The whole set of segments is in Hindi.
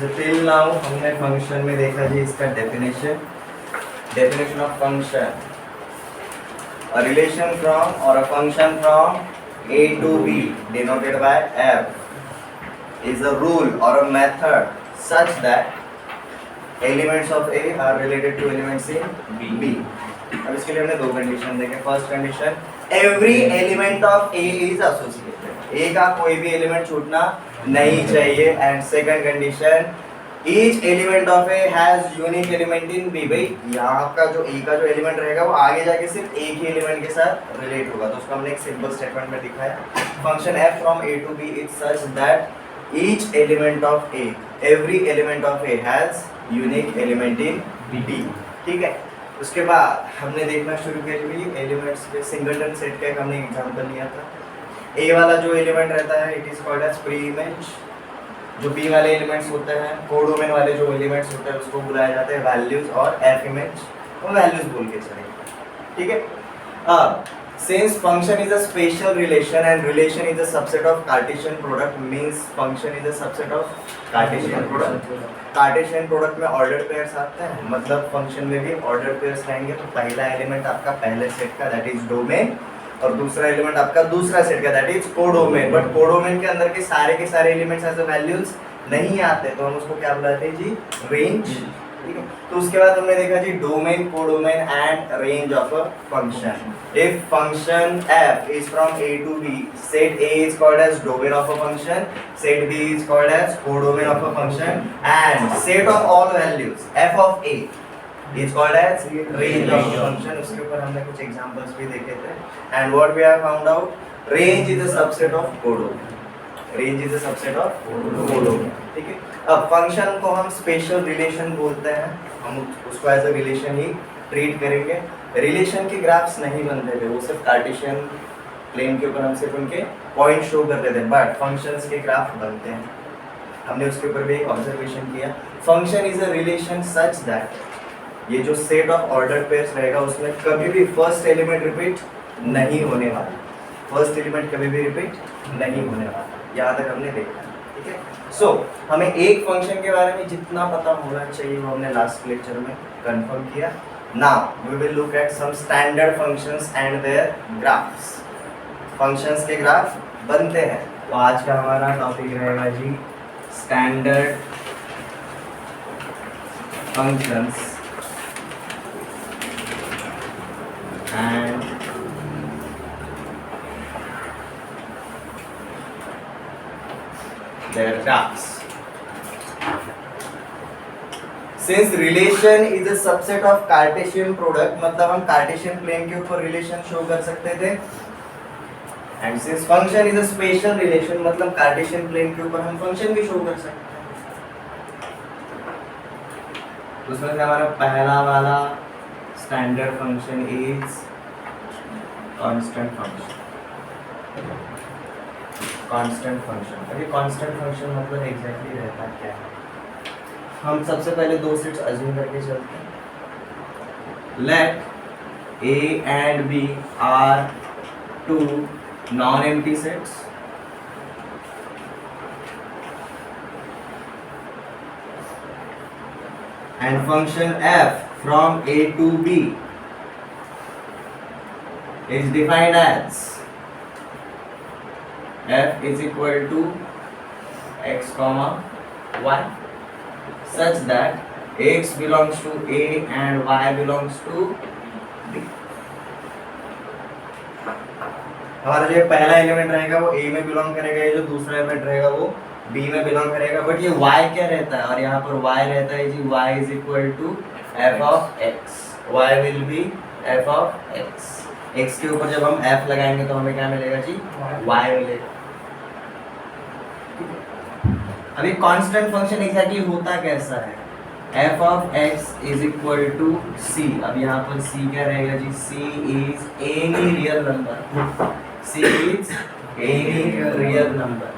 टिल नाउ हमने फंक्शन में देखा जी इसका definition of function, a relation from or a function from a to b denoted by f is a rule or a method such that elements of a are related to elements in b. अब इसके लिए हमने दो कंडीशन देखे. First condition, every element of A is associated, A का कोई भी एलिमेंट छूटना नहीं चाहिए. And second condition, each element of A has unique element in B. भाई यहाँ का जो ए का जो एलिमेंट रहेगा वो आगे जाके सिर्फ एक ही एलिमेंट के साथ रिलेट होगा. तो उसको हमने एक सिंपल स्टेटमेंट में दिखाया. Function f from A to B is such that each element of A, every element of A has unique element in B. ठीक है. उसके बाद हमने देखना शुरू किया कि एलिमेंट्स के सिंगलटन सेट का एक हमने एग्जांपल लिया था. ए वाला जो एलिमेंट रहता है it is called as pre image. जो बी वाले एलिमेंट्स होते हैं, कोडोमेन वाले जो एलिमेंट्स होते हैं उसको बुलाया जाता है वैल्यूज. और एफ इमेज वो वैल्यूज बोल के चलेंगे. ठीक है. अब since function is a spatial relation and relation is a subset of Cartesian product, means function is a subset of Cartesian product. Cartesian product में ऑर्डर पेयर्स आते हैं, मतलब फंक्शन में भी ऑर्डर पेयर्स रहेंगे. तो पहला एलिमेंट आपका पहले सेट का दैट इज डोमेन, और दूसरा एलिमेंट आपका दूसरा सेट का that is codomain. But codomain के अंदर के सारे एलिमेंट्स एज वैल्यूज नहीं आते, तो हम उसको क्या बुलाते हैं जी, रेंज. ठीक है. तो उसके बाद हमने देखा जी domain, codomain and range of a function. If function f is from a to b, set a is called as domain of a function, set b is called as codomain of a function, and set of all values f of a is called as range of a function. उसके ऊपर हमने कुछ एग्जांपल्स भी देखे थे. and what we have found out, range is a subset of codomain. Range is a subset of codomain. ठीक है. अब फंक्शन को हम स्पेशल रिलेशन बोलते हैं, हम उसको एज अ रिलेशन ही ट्रीट करेंगे. रिलेशन के ग्राफ्स नहीं बनते थे, वो सिर्फ कार्टेशियन प्लेन के ऊपर हम सिर्फ उनके पॉइंट शो करते थे. बट फंक्शंस के ग्राफ बनते हैं. हमने उसके ऊपर भी एक ऑब्जर्वेशन किया. Function is a relation such that ये जो सेट ऑफ ऑर्डर पेयर्स रहेगा उसमें कभी भी फर्स्ट एलिमेंट रिपीट नहीं होने वाला. फर्स्ट एलिमेंट कभी भी रिपीट नहीं होने वाला. यहाँ तक हमने देखा. ठीक है. सो हमें एक फंक्शन के बारे में जितना पता होना चाहिए वो हमने लास्ट लेक्चर में कंफर्म किया. Now we will look at some standard functions and their graphs. Functions के ग्राफ बनते हैं. तो आज का हमारा टॉपिक रहेगा जी standard functions and their graphs. Since relation is a subset of Cartesian product, मतलब हम Cartesian plane के ऊपर relation show कर सकते थे. And since function is a spatial relation, मतलब Cartesian plane के ऊपर हम function भी show कर सकते हैं. उसमें से हमारा पहला वाला standard function is constant function. Constant function. अभी कांस्टेंट फंक्शन मतलब एग्जैक्टली रहता क्या है, हम सबसे पहले दो सेट्स अज्यूम करके चलते हैं. Let a and b are two non-empty sets and function f from a to b is defined as f is equal to x comma y such that x belongs to a and y belongs to b. हमारा जो पहला एलिमेंट रहेगा वो a में बिलोंग करेगा, ये जो दूसरा एलिमेंट रहेगा वो b में बिलोंग करेगा. बट ये y क्या रहता है, और यहाँ पर y रहता है जी y is equal to f of x. y will be f of x. x के ऊपर जब हम f लगाएंगे तो हमें क्या मिलेगा जी, y मिलेगा. अभी कांस्टेंट फंक्शन एग्जैक्टली होता कैसा है, f of x is equal to c. अब यहाँ पर c क्या रहेगा जी, c is any real number. c is any real number.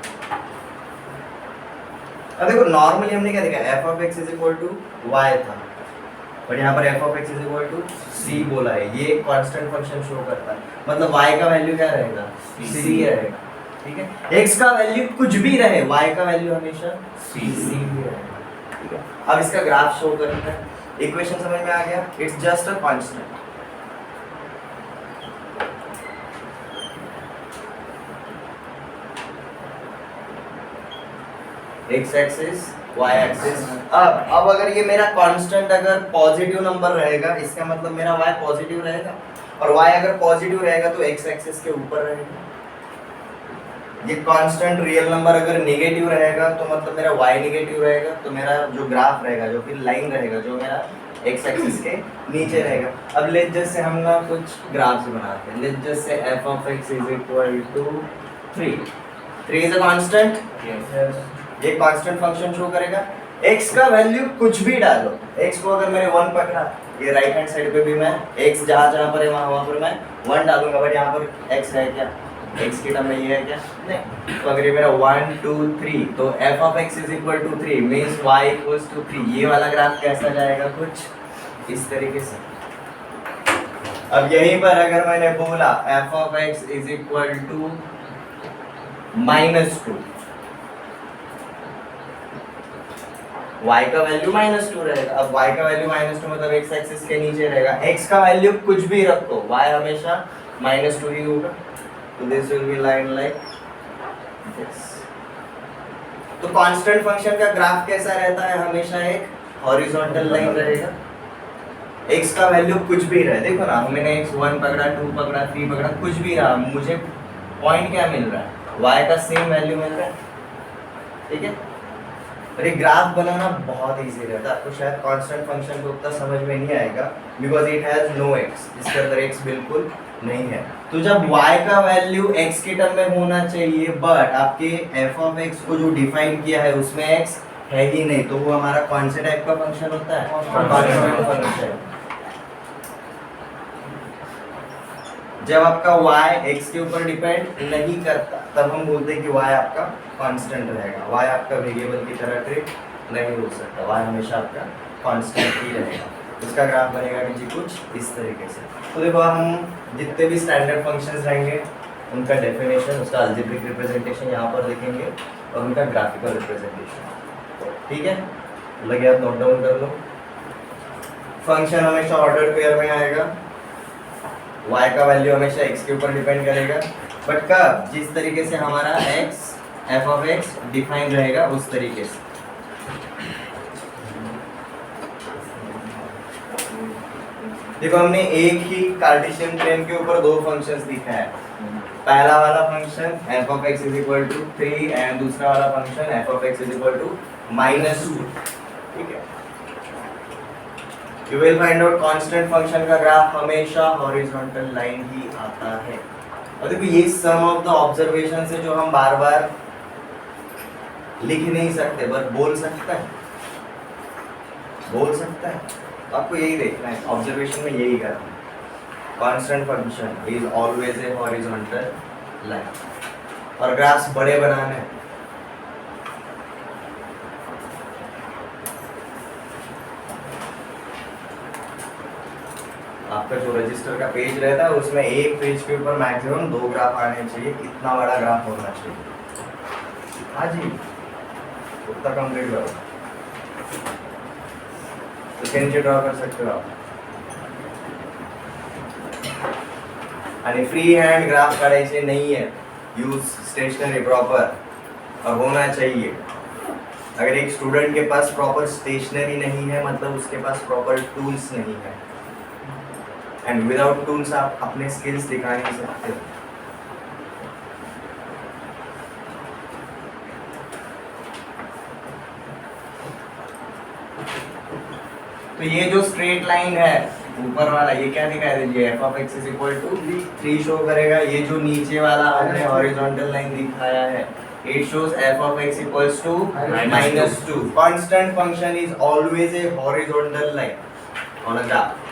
अब देखो नॉर्मली हमने क्या देखा, f of x is equal to y था, बट यहाँ पर f of x is equal to c बोला है. ये कांस्टेंट फंक्शन शो करता है, मतलब y का वैल्यू क्या रहेगा, c रहेगा. ठीक है. x का वैल्यू कुछ भी रहे, y का वैल्यू हमेशा c ही रहेगा. ठीक है, अब इसका ग्राफ शो करते हैं। इक्वेशन समझ में आ गया? It's just a constant. X axis y axis. अब अगर ये मेरा कांस्टेंट अगर पॉजिटिव नंबर रहेगा, इसका मतलब मेरा वाई पॉजिटिव रहेगा, और वाई अगर पॉजिटिव रहेगा तो एक्स एक्सिस के ऊपर रहेगा। ये कांस्टेंट रियल नंबर अगर नेगेटिव रहेगा तो मतलब मेरा वाई नेगेटिव रहेगा, तो मेरा जो ग्राफ रहेगा, जो फिर लाइन रहेगा, जो मेरा एक्स एक्सिस के नीचे रहेगा। अब लेट जैसे हम ना कुछ ग्राफ्स बनाते हैं। लेट जैसे f of x is equal to 3 is a constant. ये कांस्टेंट फंक्शन शो करेगा। x का वैल्यू कुछ भी डालो, x को अगर मैंने 1 पकड़ा, ये राइट हैंड साइड पे भी मैं x जहाँ जहाँ पर है वहाँ पर मैं 1 डालूंगा, बट यहाँ पर x है क्या? x की टर्म में ये है क्या? नहीं। तो अगर ये मेरा 1 2 3, तो f of x is equal to 3 means y equals to 3। ये वाला ग्राफ कैसा जाएगा? कुछ इस तरीके से। अब यहीं पर अगर मैंने बोला f of x is equal to -2, y का वैल्यू -2 रहेगा। अब y का वैल्यू -2 मतलब x एक्सिस के नीचे रहेगा। x का वैल्यू कुछ भी रखो, y हमेशा -2 ही होगा। तो this will be line like this. तो कांस्टेंट फंक्शन का ग्राफ कैसा रहता है? हमेशा एक हॉरिजॉन्टल लाइन रहेगा। x का वैल्यू कुछ भी रहे, देखो ना, मैंने x 1 पकड़ा, 2 पकड़ा, 3 पकड़ा, कुछ भी रहा, मुझे पॉइंट क्या मिल रहा है? y का सेम वैल्यू मिल रहा है। ठीक है, और ये ग्राफ बनाना बहुत इजी रहता है। आपको शायद कांस्टेंट फंक्शन को उतना समझ में नहीं आएगा, because it has no x, इसके अंदर x बिल्कुल नहीं है। तो जब y का वैल्यू x के टर्म में होना चाहिए, बट आपके f of x को जो डिफाइन किया है उसमें x है ही नहीं, तो वो हमारा कौन से टाइप का फंक्शन होता है? Constant function. जब आपका y x के ऊपर डिपेंड नहीं करता, तब हम बोलते हैं कि y आपका कांस्टेंट रहेगा। y आपका वेरिएबल की तरह ट्रीट नहीं हो सकता, y हमेशा आपका कांस्टेंट ही रहेगा। उसका ग्राफ बनेगा कि जी कुछ इस तरीके से। तो देखो, हम जितने भी स्टैंडर्ड फंक्शंस रहेंगे उनका डेफिनेशन, उसका अलजेब्रिक रिप्रेजेंटेशन यहाँ पर लिखेंगे, और उनका ग्राफिकल रिप्रेजेंटेशन। ठीक है, लगे आप नोट डाउन कर लो। फंक्शन हमेशा ऑर्डर पेयर में आएगा, y का वैल्यू हमेशा x के ऊपर डिपेंड करेगा, बट कब? जिस तरीके से हमारा x f of x define रहेगा उस तरीके से। देखो, हमने एक ही कार्टेशियन प्लेन के ऊपर दो फंक्शंस दिखाया है। पहला वाला function f of x is equal to 3 and दूसरा वाला function f of x is equal to -2। ठीक है, You will find out constant function का ग्राफ हमेशा हॉरिजॉन्टल लाइन ही आता है। और देखो, ये सम ऑफ द ऑब्जर्वेशन है जो हम बार बार लिख नहीं सकते, बट बोल सकते हैं, बोल सकते हैं। तो आपको यही देखना है, ऑब्जर्वेशन में यही करना है। Constant function is always a horizontal line. और ग्राफ्स बड़े बनाने हैं। आपका जो रजिस्टर का पेज रहता है उसमें एक पेज के ऊपर मैक्सिमम 2 ग्राफ आने चाहिए, इतना बड़ा ग्राफ होना चाहिए। हाँ जी, उतना कंप्लीट करो तो इसके नीचे ड्रॉ कर सकते हो आप। आणि फ्री हैंड ग्राफ काढायचे नहीं है, यूज स्टेशनरी प्रॉपर और होना चाहिए। अगर एक स्टूडेंट के पास प्रॉपर स्टेशनरी नहीं है, मतलब उसके पास प्रॉपर टूल्स नहीं है, एंड विदाउट टूल्स आप अपने स्किल्स दिखा नहीं सकते। तो ये जो स्ट्रेट लाइन है ऊपर वाला, ये क्या दिखाई दीजिए? f of x is equal to 3 show करेगा। ये जो नीचे वाला हमने हॉरिजॉन्टल लाइन दिखाया है, it shows f of x equals to -2। Constant function is always a horizontal line on a graph।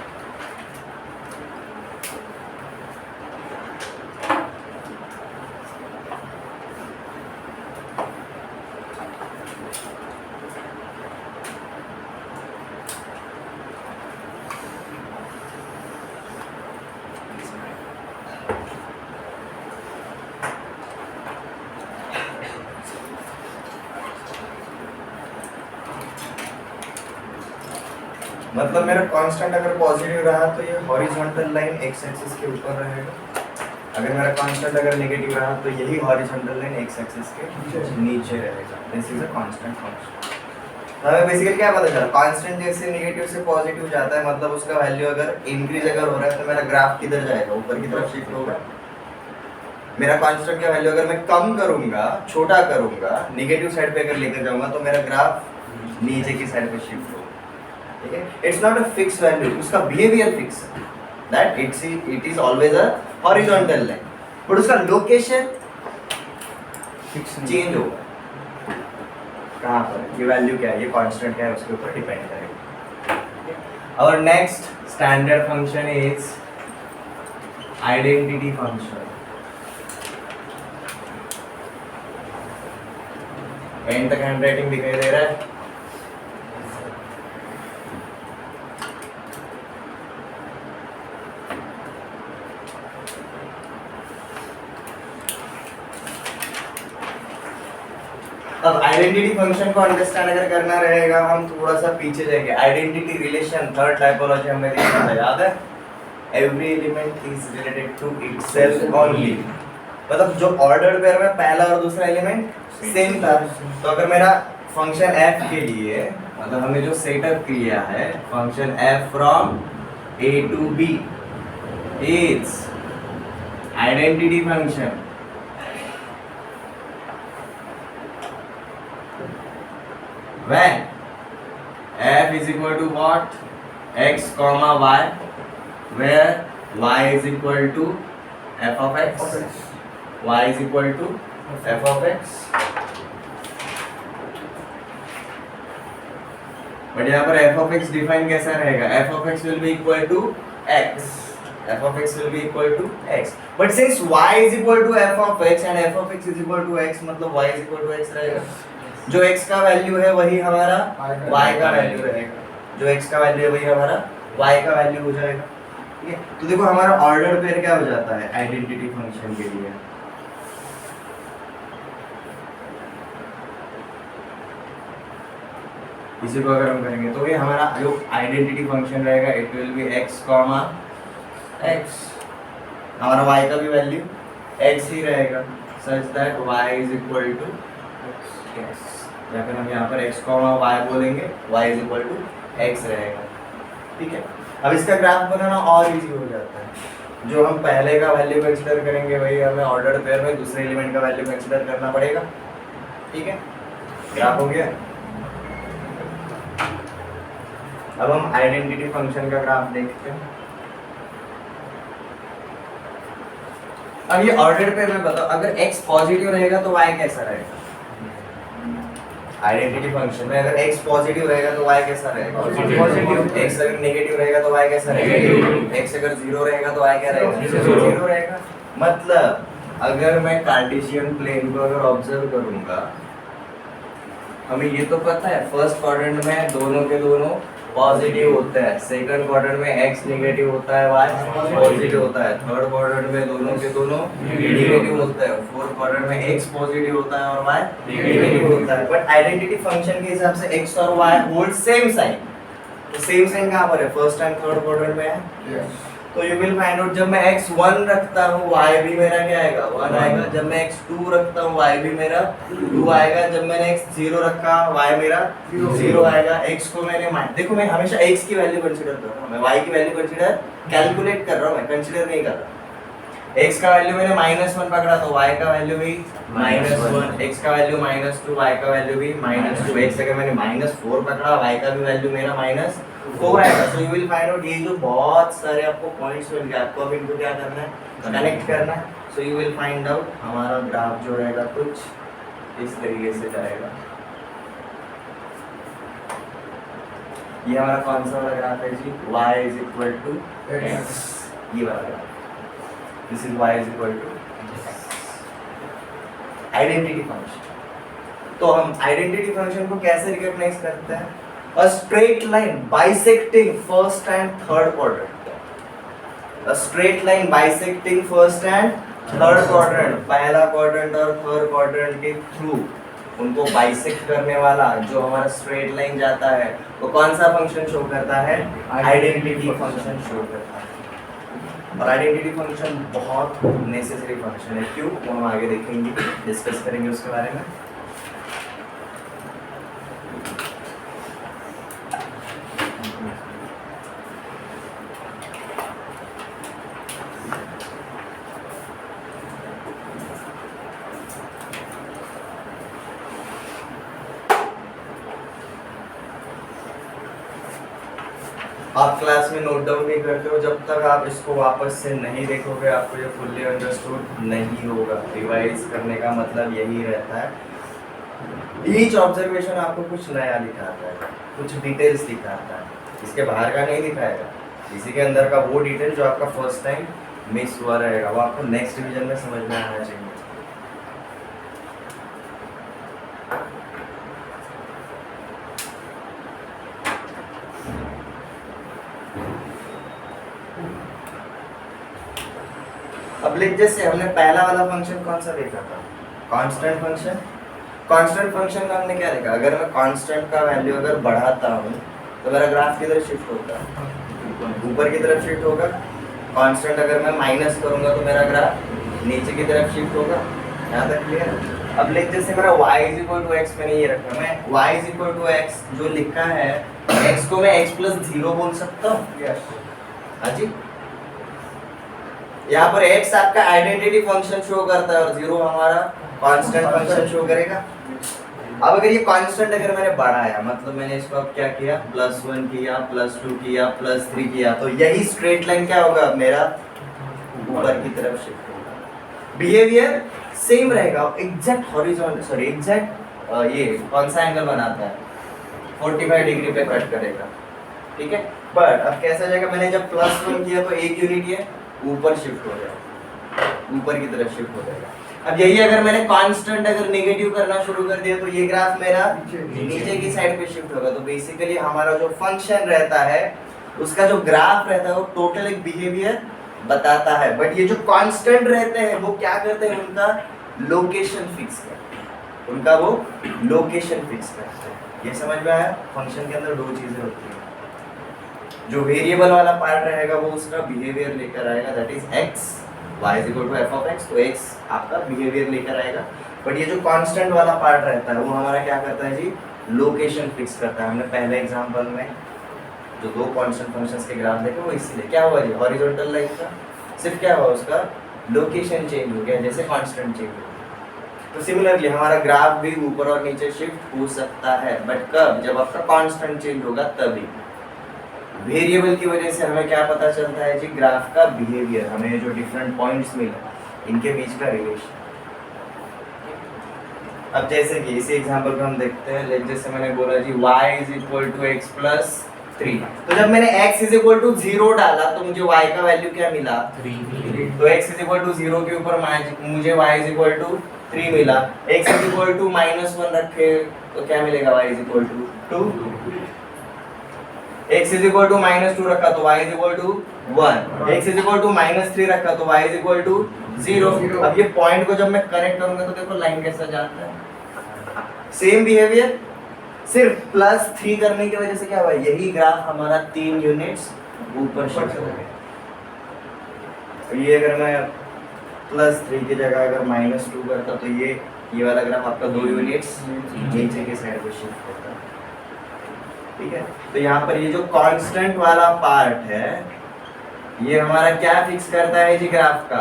मतलब मेरा कांस्टेंट अगर पॉजिटिव रहा तो ये हॉरिजॉन्टल लाइन एक्स एक्सिस के ऊपर रहेगा, अगर मेरा कांस्टेंट अगर नेगेटिव रहा तो यही हॉरिजॉन्टल लाइन एक्स एक्सिस के नीचे रहेगा। This is a constant function. तो हमें बेसिकली क्या पता चला, कांस्टेंट जैसे नेगेटिव से पॉजिटिव जाता है मतलब उसका वैल्यू अगर इंक्रीज अगर हो रहा है तो मेरा ग्राफ किधर जाएगा, ऊपर की तरफ शिफ्ट होगा। मेरा कांस्टेंट का वैल्यू अगर मैं कम करूंगा, छोटा करूंगा, नेगेटिव साइड पे अगर लेकर जाऊंगा तो मेरा ग्राफ नीचे की साइड पे शिफ्ट होगा। ठीक है, it's not a fix value, उसका बिहेवियर फिक्स है, that it is always a horizontal line, but उसका लोकेशन चेंज होगा। कहाँ पर ये वैल्यू क्या है, ये कांस्टेंट क्या है, उसके ऊपर डिपेंड करेगा। और next standard function is identity function. And तक हैंडराइटिंग दिखाई दे रहा है? अब आइडेंटिटी फंक्शन को अंडरस्टैंड अगर करना रहेगा, हम थोड़ा सा पीछे जाएंगे। आइडेंटिटी रिलेशन थर्ड टाइपोलॉजी हमने देखा था, याद है? Every element is related to itself only, मतलब जो ऑर्डर्ड पेयर में पहला और दूसरा एलिमेंट सेम था। तो अगर मेरा फंक्शन f के लिए, मतलब हमने जो सेटअप किया है, function f from a to b is identity function when f is equal to what, x comma y, where y is equal to f of x, y is equal to f of x। But यहाँ पर f of x डिफाइन कैसा रहेगा, f of x will be equal to x, f of x will be equal to x, but since y is equal to f of x and f of x is equal to x, मतलब y is equal to x रहेगा। जो x का वैल्यू है वही हमारा y का वैल्यू रहेगा, जो x का वैल्यू है वही हमारा y का वैल्यू हो जाएगा। ठीक है, तो देखो हमारा ऑर्डर पेयर क्या हो जाता है आइडेंटिटी फंक्शन के लिए। इसी को अगर हम करेंगे तो ये हमारा जो आइडेंटिटी फंक्शन रहेगा, it will be x comma x, हमारा y का भी वैल्यू x ही रहेगा, such that y is equal to x, या फिर हम यहाँ पर x कॉमा y बोलेंगे, y is equal to x रहेगा। ठीक है, अब इसका ग्राफ बनाना और इजी हो जाता है। जो हम पहले का वैल्यू कंसीडर करेंगे वही हमें ऑर्डर्ड पेयर में दूसरे एलिमेंट का वैल्यू कंसीडर करना पड़ेगा। ठीक है, ग्राफ हो गया। अब हम आइडेंटिटी फंक्शन का ग्राफ देखते हैं। अब ये ऑर्डर्ड पेयर में बताओ, अगर x पॉजिटिव रहेगा तो y कैसा रहेगा? आइडेंटिटी फंक्शन में अगर x पॉजिटिव रहेगा तो y कैसा रहेगा? पॉजिटिव। x अगर नेगेटिव रहेगा तो y कैसा रहेगा? x अगर जीरो रहेगा तो y क्या रहेगा? जीरो रहेगा। मतलब अगर मैं कार्टेशियन प्लेन को अगर ऑब्जर्व करूंगा, हमें ये तो पता है फर्स्ट क्वाड्रेंट में दोनों के दोनों पॉजिटिव होता है, सेकंड क्वाड्रेंट में x नेगेटिव होता है, y पॉजिटिव होता है, थर्ड क्वाड्रेंट में दोनों के दोनों नेगेटिव होता है, फोर्थ क्वाड्रेंट में x पॉजिटिव होता है और y नेगेटिव होता है। बट आइडेंटिटी फंक्शन के हिसाब से x और y होल्ड सेम साइन, तो सेम साइन कहाँ पर है? फर्स्ट एंड थर्ड क्वाड्रेंट में है। तो यू विल फाइंड आउट, जब मैं x1 रखता हूँ y भी मेरा क्या आएगा? 1 आएगा। जब मैं x2 रखता हूँ y भी मेरा 2 आएगा। जब मैंने x0 रखा y मेरा 0 आएगा। x को मैंने देखो, मैं हमेशा x की वैल्यू कंसीडर कर रहा हूँ, मैं y की वैल्यू कंसीडर कैलकुलेट कर रहा हूँ, मैं कंसीडर नहीं कर रहा। x का वैल्यू मैंने -1 पकड़ा तो y का वैल्यू भी -1, x का वैल्यू -2, y का वैल्यू भी -2, x अगर मैंने -4 पकड़ा, y का भी वैल्यू मेरा -4 आएगा। So you will find out, ये जो बहुत सारे आपको पॉइंट्स मिल गए, आपको अब इनको क्या करना है? कनेक्ट करना है। So you will find out हमारा ग्राफ जो रहेगा कुछ इस तरीके से जाएगा। ये हमारा कौन सा वाला ग्राफ है जी? y is equal to x, ये वाला graph, this is y is equal to identity function. तो हम आइडेंटिटी फंक्शन को कैसे रिकॉग्नाइज करते हैं? A straight line bisecting first and third quadrant. A straight line bisecting first and third quadrant, पहला quadrant और third quadrant के through उनको बाइसेक्ट करने वाला जो हमारा स्ट्रेट लाइन जाता है वो कौन सा फंक्शन शो करता है? आइडेंटिटी फंक्शन शो करता है। और आइडेंटिटी फंक्शन बहुत नेसेसरी फंक्शन है। क्यों? वो हम आगे देखेंगे, डिस्कस करेंगे उसके बारे में। आप क्लास में नोट डाउन नहीं करते हो, जब तक आप इसको वापस से नहीं देखोगे आपको ये फुल्ली अंडरस्टूड नहीं होगा। रिवाइज करने का मतलब यही रहता है। ईच ऑब्जर्वेशन आपको कुछ नया दिखाता है, कुछ डिटेल्स दिखाता है, इसके बाहर का नहीं दिखाएगा। इसी के अंदर का वो डिटेल जो आपका फर्स्ट टाइम मिस हुआ रहेगा वो आपको नेक्स्ट डिवीजन में समझ में आना चाहिए। अब लिख, जैसे हमने पहला वाला फंक्शन कौन सा देखा था? Constant function. कांस्टेंट फंक्शन का हमने क्या देखा? अगर मैं कांस्टेंट का वैल्यू अगर बढ़ाता हूँ तो मेरा ग्राफ किधर शिफ्ट होगा? ऊपर की तरफ शिफ्ट होगा। कांस्टेंट अगर मैं माइनस करूंगा तो मेरा ग्राफ नीचे की तरफ शिफ्ट होगा। यहाँ तक क्लियर है? अब लिख, जैसे मेरा y = x मैंने ये रखा, मैं y = x जो लिखा है x को मैं x + 0 बोल सकता हूँ। हाँ जी, यहाँ पर x आपका आइडेंटिटी फंक्शन शो करता है और 0 हमारा कांस्टेंट फंक्शन शो करेगा। अब अगर ये कांस्टेंट अगर मैंने बढ़ाया, मतलब मैंने इसको अब क्या किया? +1 किया, +2 किया, +3 किया, तो यही स्ट्रेट लाइन क्या होगा? मेरा ऊपर की तरफ शिफ्ट होगा। बिहेवियर सेम रहेगा, एग्जैक्ट हॉरिजॉन्टल, सॉरी एग्जैक्ट ये कौन सा एंगल बनाता है? 45 डिग्री पे कट करेगा। ठीक है, बट अब कैसा जाएगा? मैंने जब +1 किया तो एक यूनिट ये ऊपर शिफ्ट हो जाएगा, ऊपर की तरफ शिफ्ट हो जाएगा। अब यही अगर मैंने कांस्टेंट अगर नेगेटिव करना शुरू कर दिया तो ये ग्राफ मेरा नीचे की साइड पे शिफ्ट होगा। तो बेसिकली हमारा जो फंक्शन रहता है उसका जो ग्राफ रहता है वो टोटल एक बिहेवियर बताता है, बट ये जो कांस्टेंट रहते हैं वो क्या करते हैं? उनका लोकेशन फिक्स करते हैं, उनका वो लोकेशन फिक्स करते हैं। ये समझ में आया? फंक्शन के अंदर दो चीजें होती हैं, जो वेरिएबल वाला पार्ट रहेगा वो उसका बिहेवियर लेकर आएगा, that is x, y = f of x, तो x आपका बिहेवियर लेकर आएगा। बट ये जो कांस्टेंट वाला पार्ट रहता है वो हमारा क्या करता है जी? लोकेशन फिक्स करता है। हमने पहले एग्जांपल में जो दो कांस्टेंट फंक्शंस के ग्राफ देखे वो इसलिए क्या हुआ जी? हॉरिजॉन्टल लाइन का सिर्फ क्या हुआ? उसका लोकेशन चेंज हो गया, जैसे कांस्टेंट चेंज हो गया। तो सिमिलरली हमारा ग्राफ भी ऊपर और नीचे शिफ्ट हो सकता है, बट कब? जब आपका कांस्टेंट चेंज होगा तभी। वेरिएबल की वजह से हमें क्या पता चलता है जी? ग्राफ का बिहेवियर, हमें जो डिफरेंट पॉइंट्स मिले इनके बीच का रिलेशन। अब जैसे कि इसी एग्जांपल पे हम देखते हैं, लाइक जैसे मैंने बोला जी y = x + 3, तो जब मैंने x = 0 डाला तो मुझे y का वैल्यू क्या मिला? 3। तो x = 0 के ऊपर मुझे y = 3 मिला। x = -1 रखे तो क्या मिलेगा? y = 2। x = -2 रखा तो y = 1, x = -3 रखा तो y = 0। अब ये पॉइंट को जब मैं कनेक्ट करूंगा तो देखो लाइन कैसा जाता है, सेम बिहेवियर, सिर्फ +3 करने की वजह से क्या हुआ? यही ग्राफ हमारा 3 यूनिट्स ऊपर शिफ्ट हो गया। तो ये अगर मैं +3 की जगह अगर -2 करता तो ये वाला ग्राफ आपका 2 यूनिट्स नीचे की साइड पे शिफ्ट होता है। ठीक है, तो यहाँ पर ये जो कांस्टेंट वाला पार्ट है ये हमारा क्या फिक्स करता है जी? ग्राफ का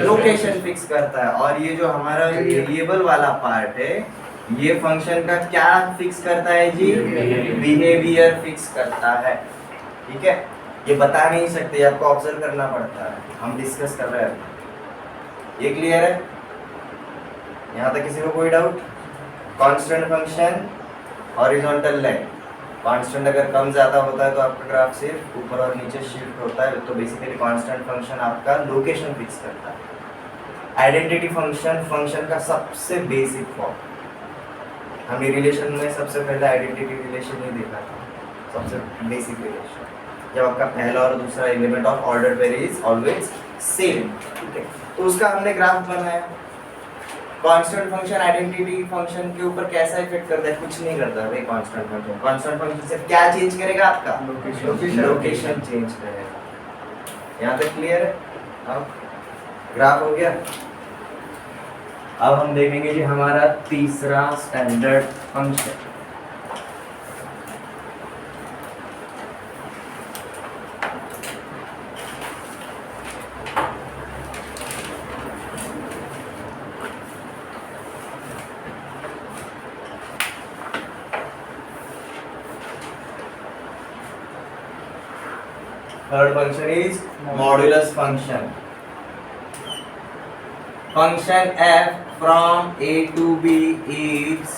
लोकेशन फिक्स करता है। और ये जो हमारा वेरिएबल वाला पार्ट है ये फंक्शन का क्या फिक्स करता है जी? बिहेवियर फिक्स करता है। ठीक है, ये बता नहीं सकते, आपको ऑब्जर्व करना पड़ता है, हम डिस्कस कर रहे हैं। ये क्लियर है? यहाँ तक किसी को कोई doubt? Constant function, horizontal line, constant अगर कम ज़्यादा होता है तो आपका ग्राफ सिर्फ ऊपर और नीचे शिफ्ट होता है। तो बेसिकली कांस्टेंट फंक्शन आपका लोकेशन फिक्स करता है। आइडेंटिटी फंक्शन का सबसे बेसिक फॉर्म, हमें रिलेशन में सबसे पहले आइडेंटिटी रिलेशन ही देखा था, सबसे बेसिक रिलेशन, जब आपका पहला और दूसरा element of order pair is always same. ठीक है, तो उसका हमने ग्राफ बनाया। कांस्टेंट फंक्शन आइडेंटिटी फंक्शन के ऊपर कैसा इफेक्ट करता है? कुछ नहीं करता भाई कांस्टेंट फंक्शन। कांस्टेंट फंक्शन से क्या चेंज करेगा? आपका लोकेशन चेंज करेगा। यहाँ तक क्लियर है? अब ग्राफ हो गया। अब हम देखेंगे जी हमारा तीसरा standard function. Third function is modulus function. Function f from a to b is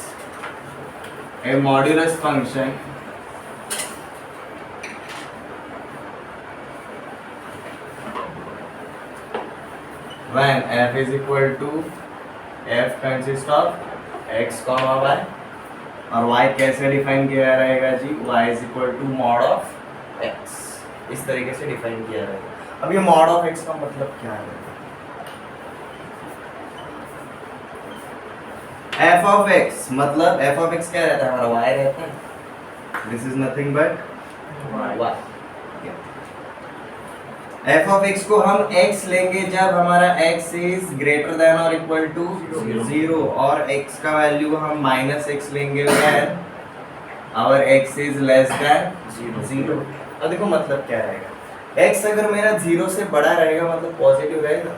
a modulus function when f is equal to f consists of x comma y और y कैसे डिफाइन किया रहेगा जी? y is equal to mod of x। इस तरीके से डिफाइन किया रहेगा। अब ये mod of x का मतलब क्या है? f of x मतलब f of x क्या रहता है? हमारा y रहता है। This is nothing but y। f of x को हम x लेंगे जब हमारा x इज ग्रेटर देन और इक्वल टू 0 और x का वैल्यू हम माइनस x लेंगे when our x is less than 0। अब देखो मतलब क्या रहेगा? x अगर मेरा 0 से बड़ा रहेगा मतलब पॉजिटिव रहेगा,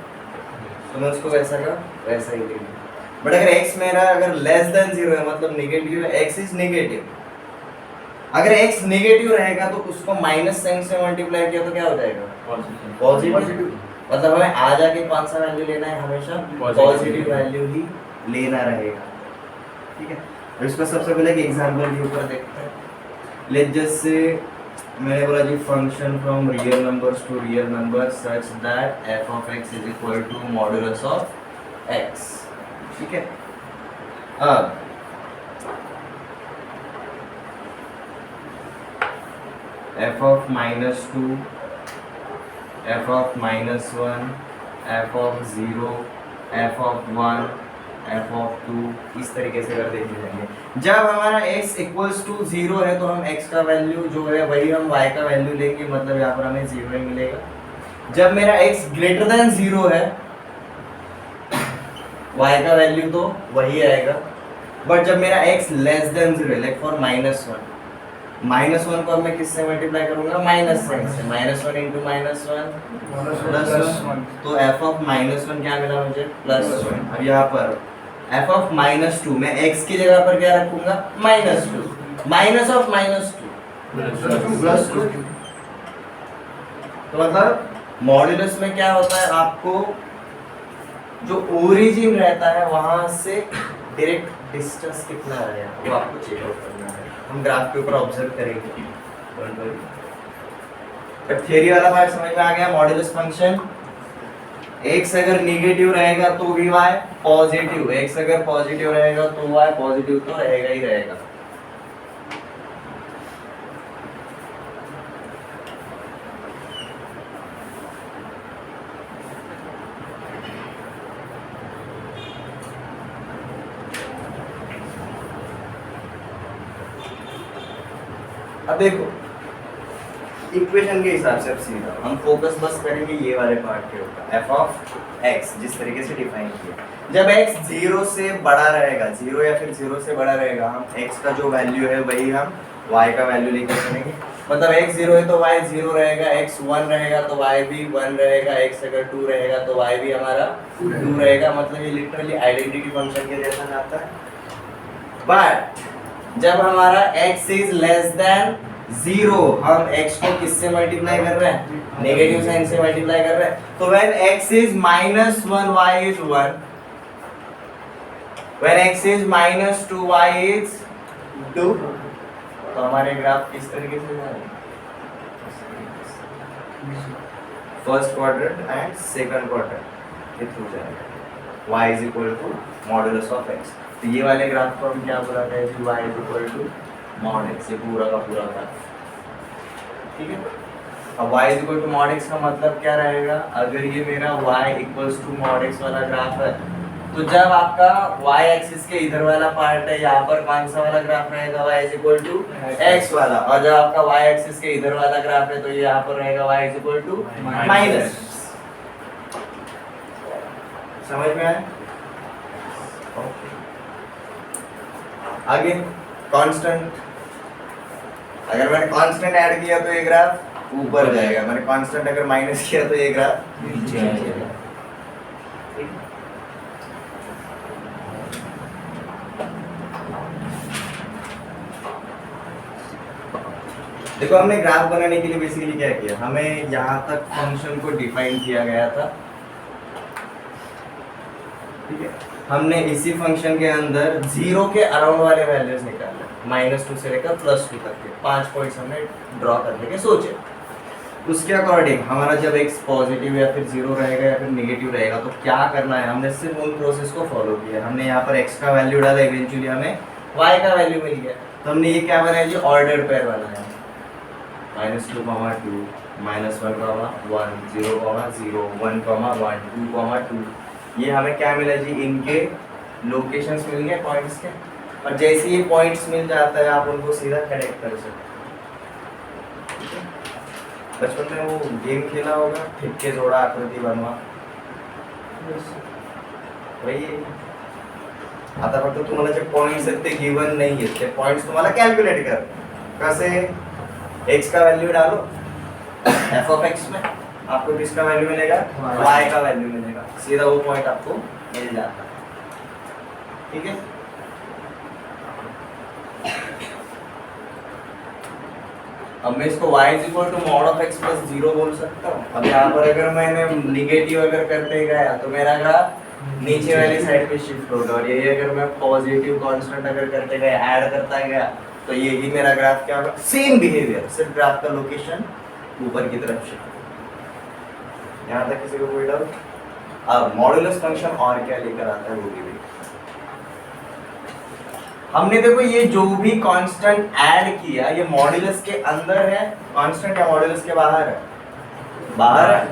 तो मैं उसको वैसा का वैसा ही लेंगे। बट अगर x मेरा अगर लेस देन 0 है मतलब नेगेटिव है, x इज नेगेटिव। अगर x नेगेटिव रहेगा तो उसको माइनस साइन से मल्टीप्लाई किया तो क्या हो जाएगा? पॉजिटिव। मतलब हमें आ जाके कौन सा वैल्यू लेना है? हमेशा पॉजिटिव वैल्यू ही लेना रहेगा। ठीक है, तो इसका सबसे पहले एक एग्जांपल के ऊपर देखते हैं। लेट्स जस्ट से मैंने बोला जी function from real numbers to real number such that f of x is equal to modulus of x। ठीक है, अब f of -2, f of -1, f of 0, f of 1, f of 2 इस तरीके से कर देखे जाएंगे। जब हमारा x इक्वल्स टू 0 है तो हम x का वैल्यू जो है वही हम y का वैल्यू लेंगे, मतलब यहाँ पर हमें 0 ही मिलेगा। जब मेरा x ग्रेटर देन 0 है y का वैल्यू तो वही आएगा। बट जब मेरा x लेस देन 0 है, लाइक फॉर -1 को अब मैं किससे मल्टीप्लाई करूंगा? माइनस साइन से। -1 इंटू -1 +1, तो f ऑफ -1 क्या मिला मुझे? +1। अब यहाँ पर f ऑफ -2 मैं x की जगह पर क्या रखूंगा? -2। Minus of -2 +2। तो मतलब मॉड्यूलस में क्या होता है? आपको जो ओरिजिन रहता है वहां से डायरेक्ट डिस्टेंस कितना है वो आपको चेक आउट करना है। हम ग्राफ के ऊपर ऑब्जर्व करेंगे। बट थियरी वाला पार्ट समझ में आ गया? मॉड्यूलस फंक्शन x अगर नेगेटिव रहेगा तो भी y पॉजिटिव, x अगर पॉजिटिव रहेगा तो y पॉजिटिव तो रहेगा ही रहेगा। अब देखो इक्वेशन के हिसाब से अब सीधा हम फोकस बस करेंगे ये वाले पार्ट के ऊपर। f ऑफ x जिस तरीके से डिफाइन किया, जब x 0 से बड़ा रहेगा, 0 या फिर 0 से बड़ा रहेगा, हम x का जो वैल्यू है वही हम y का वैल्यू लेकर चलेंगे। मतलब x 0 है तो y 0 रहेगा, x 1 रहेगा तो y भी 1 रहेगा, x अगर 2 रहेगा तो y भी हमारा 2 रहेगा। मतलब ये लिटरली आइडेंटिटी फंक्शन के जैसा आता है। बट जब हमारा x इज लेस देन 0, हम x को किससे मल्टीप्लाई कर रहे हैं? नेगेटिव साइन से मल्टीप्लाई कर रहे हैं। तो when x is -1 y is 1, when x is -2 y is 2, तो हमारे ग्राफ किस तरीके से जाएंगे? First quadrant and second quadrant के थ्रू जाएगा। y is equal to modulus of x। तो ये वाले ग्राफ को हम क्या बुलाते हैं? y is equal to mod x, ये पूरा का पूरा ग्राफ। ठीक है, अब y is equal to mod x का मतलब क्या रहेगा? अगर ये मेरा y equals to mod x वाला ग्राफ है तो जब आपका y एक्सिस के इधर वाला पार्ट है, यहाँ पर कौन सा वाला ग्राफ रहेगा, y is equal to x वाला, और जब आपका y एक्सिस के इधर वाला ग्राफ है तो ये यहाँ पर रहेगा y is equal to minus. समझ में आया? आगे कांस्टेंट, अगर मैंने कांस्टेंट ऐड किया तो ये ग्राफ ऊपर जाएगा, मैंने कांस्टेंट अगर माइनस किया तो ये ग्राफ नीचे जाएगा। देखो हमने ग्राफ बनाने के लिए बेसिकली क्या किया, हमें यहाँ तक फंक्शन को डिफाइन किया गया था, ठीक है। हमने इसी फंक्शन के अंदर जीरो के अराउंड वाले वैल्यूज निकाले, -2 से लेकर +2 तक के 5 पॉइंट्स हमने ड्रॉ करने के सोचे। उसके अकॉर्डिंग हमारा जब x पॉजिटिव या फिर जीरो रहेगा या फिर नेगेटिव रहेगा तो क्या करना है, हमने सिर्फ उन प्रोसेस को फॉलो किया। हमने यहाँ पर x का वैल्यू डाला, इवेंचुअली हमें y का वैल्यू मिल गया, तो हमने ये क्या बनाया जी, ऑर्डर्ड पेयर बनाया, -2, -2, -1, 0, 0, 1, 1, 2, 2। ये हमें क्या मिला जी, इनके लोकेशंस मिल गए पॉइंट्स के, और जैसे ये पॉइंट्स मिल जाता है आप उनको सीधा कनेक्ट कर सकते हैं। बचपन में वो गेम खेला होगा, ठिक्के जोड़ा आकृति बनवा, वही आता फक्त तुम्हाला जे पॉइंट्स आहेत ते गिवन नाही आहेत, ते पॉइंट्स तुम्हाला कॅल्क्युलेट कर। कसे, x का वैल्यू डालो f ऑफ x में, आपको किसका वैल्यू मिलेगा, y का वैल्यू मिलेगा, सीधा वो पॉइंट आपको मिल जाता है, ठीक है। अब मैं इसको y is equal to mod of x plus 0 बोल सकता हूँ। अब यहाँ पर अगर मैंने निगेटिव अगर करते गया तो मेरा ग्राफ नीचे वाली साइड पे शिफ्ट होगा, और यही अगर मैं पॉजिटिव कांस्टेंट अगर करते गया, ऐड करता गया, तो ये ही मेरा ग्राफ क्या होगा, सेम बिहेवियर, सिर्फ ग्राफ का लोकेशन ऊपर की तरफ शिफ्ट। यहाँ तक किसी को कोई डाउट? अब मॉडुलस फंक्शन और क्या लेकर आता है वो भी हमने देखो, ये जो भी कांस्टेंट ऐड किया ये मॉडुलस के अंदर है कांस्टेंट या मॉडुलस के बाहर है, बाहर है।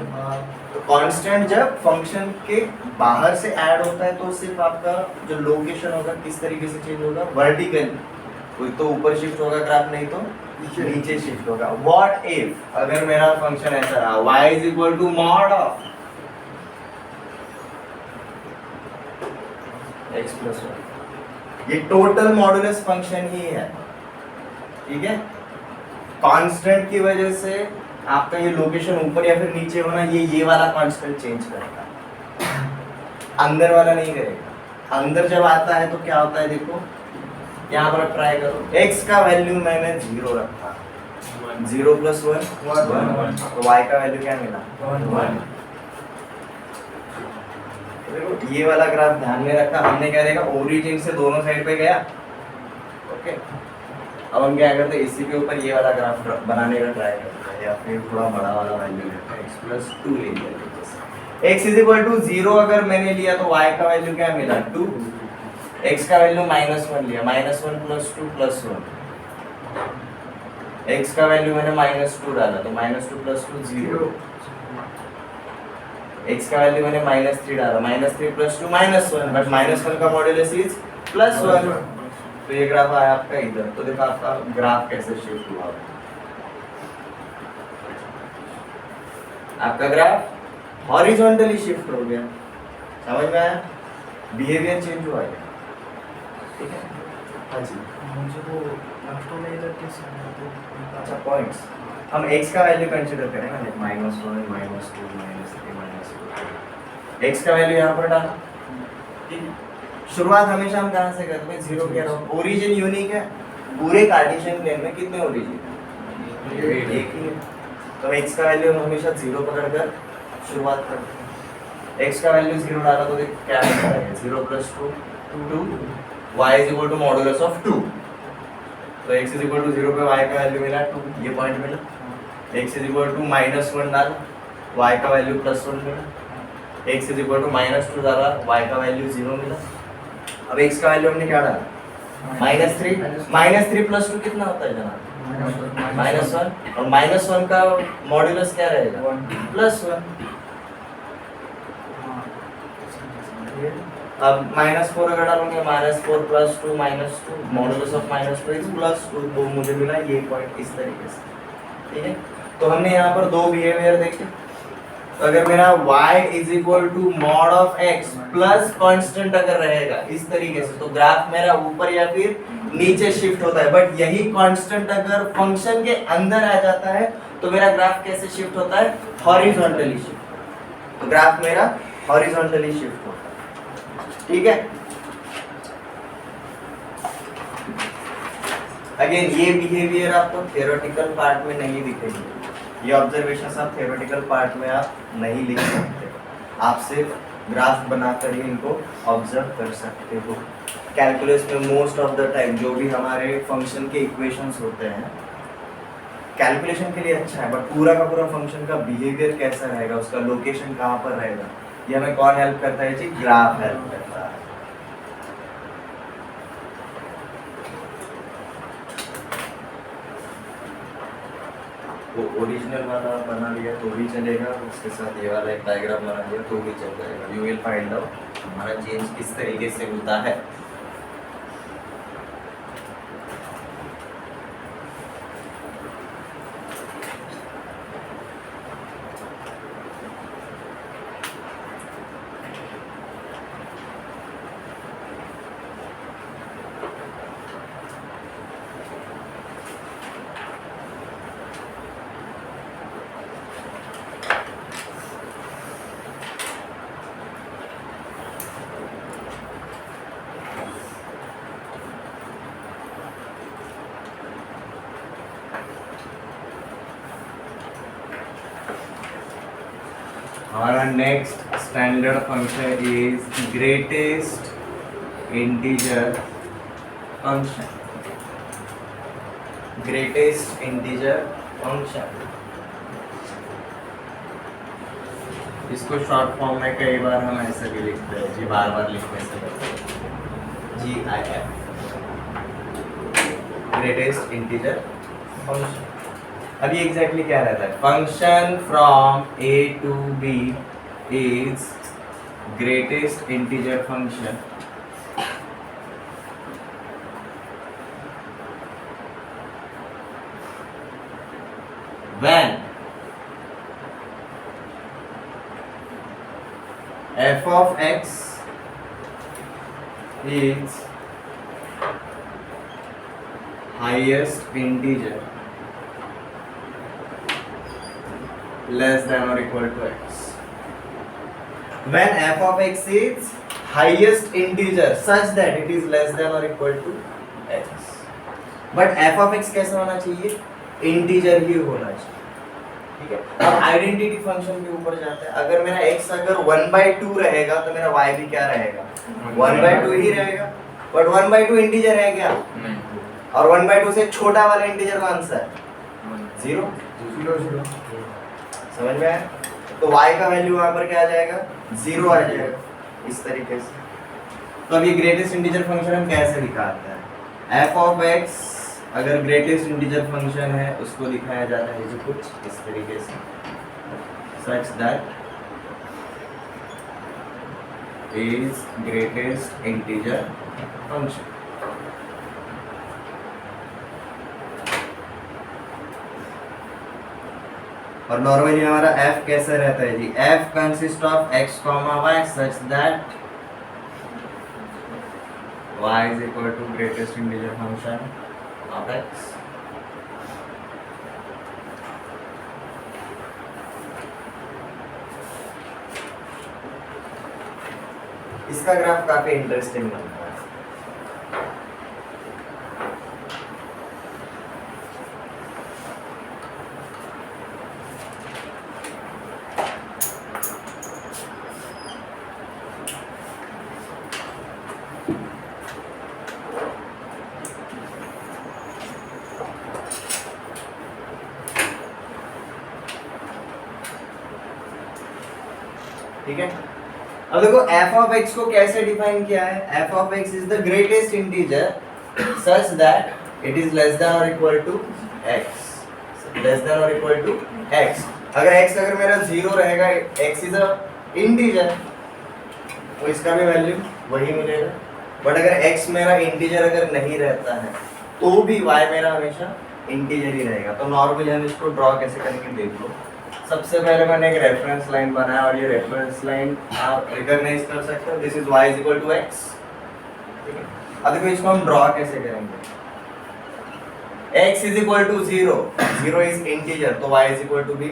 तो कांस्टेंट जब फंक्शन के बाहर से ऐड होता है तो सिर्फ आपका जो लोकेशन होगा किस तरीके से चेंज होगा, वर्टिकल, कोई तो ऊपर शिफ्ट होगा ग्राफ, नहीं तो नीचे शिफ्ट होगा। व्हाट इफ अगर मेरा फंक्शन ऐसा रहा, y is equal to mod of x plus 1, ये टोटल मॉडुलस फंक्शन ही है, ठीक है। कांस्टेंट की वजह से आपका ये लोकेशन ऊपर या फिर नीचे होना, ये वाला कांस्टेंट चेंज करेगा, अंदर वाला नहीं करेगा। अंदर जब आता है तो क्या होता है, देखो यहाँ पर ट्राई करो, x का वैल्यू मैंने 0 रखा, 0 प्लस 1, 1, तो y का वैल्यू क्या मिला, 1। देखो ये वाला ग्राफ ध्यान में रखा हमने, क्या देखा, ओरिजिन से दोनों साइड पे गया, ओके। अब हम क्या करते हैं, इसी के ऊपर ये वाला ग्राफ बनाने का ट्राई करते हैं, या फिर थोड़ा बड़ा वाला वैल्यू लेते हैं, x प्लस 2 ले लिया। x इज इक्वल टू 0 अगर मैंने लिया तो y का वैल्यू क्या मिला, 2। x का वैल्यू -1 लिया, -1 प्लस 2 प्लस 1। x का वैल्यू मैंने -2 डाला तो -2 प्लस 2 0। x का वैल्यू मैंने -3 डाला, -3 प्लस 2 -1, बट -1 का मॉड्यूलस इज +1, तो ये ग्राफ आया आपका इधर। तो देखो आपका ग्राफ कैसे शिफ्ट हुआ, आपका ग्राफ हॉरिजॉन्टली शिफ्ट हो गया, समझ में आया, बिहेवियर चेंज हुआ है, ठीक है। हाँ जी, मुझे वो लास्ट में इधर कैसे आया, तो अच्छा पॉइंट्स हम x का वैल्यू कंसीडर करेंगे, -1, -2, -3, -2, x का वैल्यू यहाँ पर डाला, ठीक है। शुरुआत हमेशा हम कहाँ से करते हैं, 0 के अराउंड। ओरिजिन यूनिक है, पूरे कार्टेशियन प्लेन में कितने ओरिजिन है, एक ही है, तो x का वैल्यू हम हमेशा 0 पकड़कर शुरुआत करते हैं। x का वैल्यू 0 डाला तो देख क्या है, 0 plus 2 2, y is equal to modulus of 2, तो x इज इक्वल टू 0 पे y का वैल्यू मिला 2, ये पॉइंट मिला। x इज इक्वल टू -1 डाला, y का वैल्यू +1 मिला। x इज इक्वल टू -2 डाला, y का वैल्यू 0 मिला। अब x का वैल्यू हमने क्या डाला, -3 प्लस 2 कितना होता है जनाब, -1, और -1 का मॉड्यूलस क्या रहेगा, +1। अब -4 अगर डालूंगे -4 + 2 -2 मॉडुलस ऑफ -2 इज +2, तो मुझे मिला ये पॉइंट इस तरीके से। ठीक है, तो हमने यहाँ पर दो बिहेवियर देखे। तो अगर मेरा y = mod of x plus constant अगर रहेगा इस तरीके से, तो ग्राफ मेरा ऊपर या फिर नीचे शिफ्ट होता है। बट यही कांस्टेंट अगर फंक्शन के अंदर आ जाता है तो मेरा ग्राफ कैसे शिफ्ट होता है? Horizontally shift. तो ग्राफ मेरा हॉरिजॉन्टली शिफ्ट होता है। ठीक है, अगेन ये बिहेवियर आपको थ्योरेटिकल पार्ट में नहीं दिखेगी, ये ऑब्जर्वेशंस आप थ्योरेटिकल पार्ट में आप नहीं लिख सकते, आप सिर्फ ग्राफ बनाकर ही इनको ऑब्जर्व कर सकते हो। कैलकुलस में मोस्ट ऑफ द टाइम जो भी हमारे फंक्शन के इक्वेशंस होते हैं कैलकुलेशन के लिए अच्छा है, बट पूरा का पूरा फंक्शन का बिहेवियर कैसा रहेगा, उसका लोकेशन कहाँ पर रहेगा, ये हमें कौन हेल्प करता है जी? ग्राफ हेल्प करता है। वो ओरिजिनल वाला बना लिया तो भी चलेगा, उसके साथ ये वाला एक डायग्राम बना लिया तो भी चल जाएगा। यू विल फाइंड आउट हमारा चेंज किस तरीके से होता है। हमारा next standard function is greatest integer function. Greatest integer function, इसको शॉर्ट फॉर्म में कई बार हम ऐसे भी लिखते हैं जी, बार बार लिखने से GIF, ग्रेटेस्ट इंटीजर फंक्शन। अभी एग्जैक्टली क्या रहता है? Function from a to b is greatest integer function when f of x is highest integer less than or equal to x. When f of x is highest integer such that it is less than or equal to x. But f of x कैसा होना चाहिए? इंटीजर ही होना चाहिए। ठीक है, अब आइडेंटिटी फंक्शन के ऊपर जाते हैं। अगर मेरा x अगर 1/2 रहेगा तो मेरा y भी क्या रहेगा? 1/2 ही रहेगा। बट 1/2 इंटीजर है क्या? नहीं। और 1/2 से छोटा वाला इंटीजर कौन सा है? 0। समझ में आया? तो y का वैल्यू वहां पर क्या आ जाएगा? 0 आ जाएगा इस तरीके से। तो अब ये ग्रेटेस्ट इंटीजर फंक्शन हम कैसे दिखाते हैं? f of x अगर ग्रेटेस्ट इंटीजर फंक्शन है उसको दिखाया जाता है जो कुछ इस तरीके से, such that is greatest integer function। और नॉर्मली हमारा f कैसा रहता है जी? f consist of x, y such that y is equal to greatest integer function of x। इसका ग्राफ काफी इंटरेस्टिंग बनता है। ठीक है, अब देखो f of x को कैसे डिफाइन किया है? f of x is the greatest integer such that it is less than और equal to x, less than और इक्वल टू x। अगर x अगर मेरा 0 रहेगा, x इज अ इंटीजर, तो इसका भी वैल्यू वही मिलेगा। बट अगर x मेरा इंटीजर अगर नहीं रहता है तो भी y मेरा हमेशा इंटीजर ही रहेगा। तो नॉर्मली हम इसको ड्रॉ कैसे करेंगे देख लो। सबसे पहले मैंने एक रेफरेंस लाइन बनाया और ये रेफरेंस लाइन आप रिकॉग्नाइज कर सकते हो, this is y is equal to x। ठीक है, अब देखो इसको हम ड्रॉ कैसे करेंगे। x is equal to 0, 0 is integer तो y इज इक्वल टू भी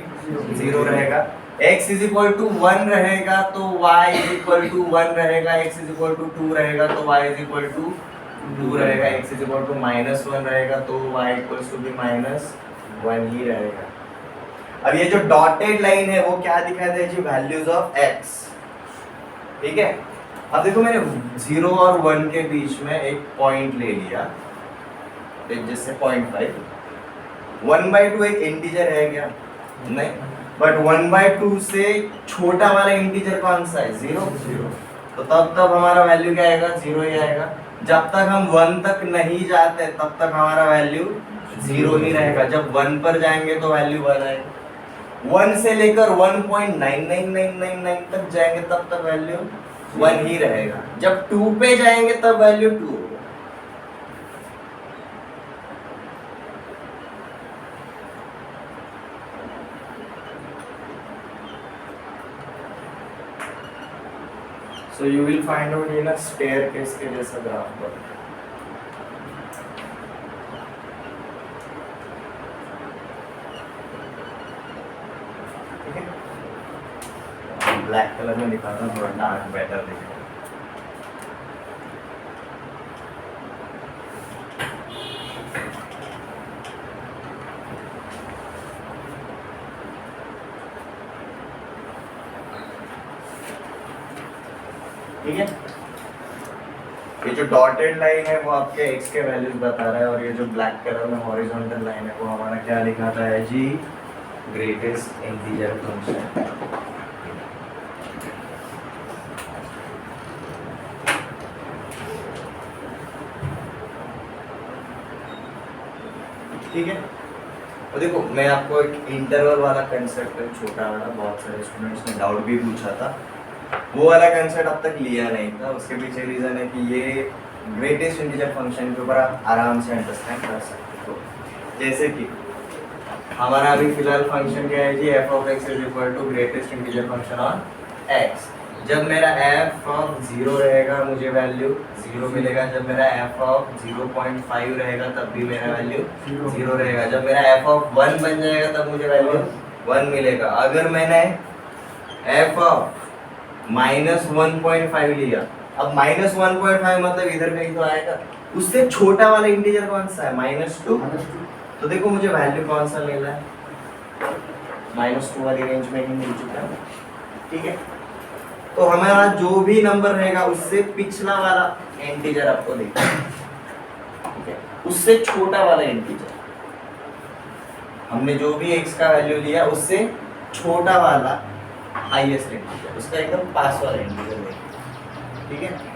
0 रहेगा। x इज इक्वल टू 1 रहेगा तो y इज इक्वल टू 1 रहेगा। x इज इक्वल टू 2 रहेगा तो y इज इक्वल टू 2 रहेगा। x इज इक्वल टू -1 रहेगा तो y इक्वल्स टू भी -1 ही रहेगा। अब ये जो डॉटेड लाइन है वो क्या दिखाता है जी, वैल्यूज ऑफ x। ठीक है, अब देखो मैंने 0 और 1 के बीच में एक पॉइंट ले लिया, एक जैसे 0.5। 1/2 एक इंटीजर है क्या? नहीं, बट 1/2 से छोटा वाला इंटीजर कौन सा है? 0। तो तब हमारा वैल्यू क्या आएगा? 0 ही आएगा। जब तक हम 1 तक नहीं जाते तब तक हमारा वैल्यू 0 ही रहेगा। जब 1 पर जाएंगे तो वैल्यू 1 आएगा। 1 से लेकर 1.99999 तक जाएंगे तब तक वैल्यू 1 ही रहेगा। जब 2 पे जाएंगे तब वैल्यू 2 होगा। So you will find out in a staircase के जैसा ग्राफ पर। ठीक है, ब्लैक कलर में दिखाता हूँ, थोड़ा डार्क बेटर दिखेगा। ठीक है, ये जो डॉटेड लाइन है वो आपके x के वैल्यूज बता रहा है और ये जो ब्लैक कलर में हॉरिजॉन्टल लाइन है वो हमारा क्या दिखाता है जी, ग्रेटेस्ट इंटीजर फंक्शन। ठीक है, और देखो मैं आपको एक इंटरवल वाला कंसेप्ट छोटा वाला, बहुत सारे स्टूडेंट्स ने डाउट भी पूछा था, वो वाला कंसेप्ट अब तक लिया नहीं था। उसके पीछे रीजन है कि ये ग्रेटेस्ट इंटीजर फंक्शन के ऊपर आप आराम से अंडरस्टैंड कर सकते हो। जैसे कि हमारा अभी फिलहाल फंक्शन क्या है जी, f of x is equal to greatest integer function on x। जब मेरा f ऑफ 0 रहेगा मुझे वैल्यू 0 मिलेगा। जब मेरा f ऑफ 0.5 रहेगा तब भी मेरा वैल्यू 0 रहेगा। जब मेरा f ऑफ 1 बन जाएगा तब मुझे वैल्यू 1 मिलेगा। अगर मैंने f ऑफ -1.5 लिया, अब -1.5 मतलब इधर कहीं तो आएगा। उससे छोटा वाला इंटीजर कौन सा है? -2। तो देखो मुझे वैल्यू कौन सा लेना है, -2 वाली रेंज में ही मिल चुका है। ठीक है, तो हमारा जो भी नंबर रहेगा उससे पिछला वाला इंटीजर आपको देखना है। ठीक है, उससे छोटा वाला इंटीजर, हमने जो भी x का वैल्यू लिया उससे छोटा वाला हाईएस्ट इंटीजर, उसका एकदम पास वाला इंटीजर देखिए। ठीक है,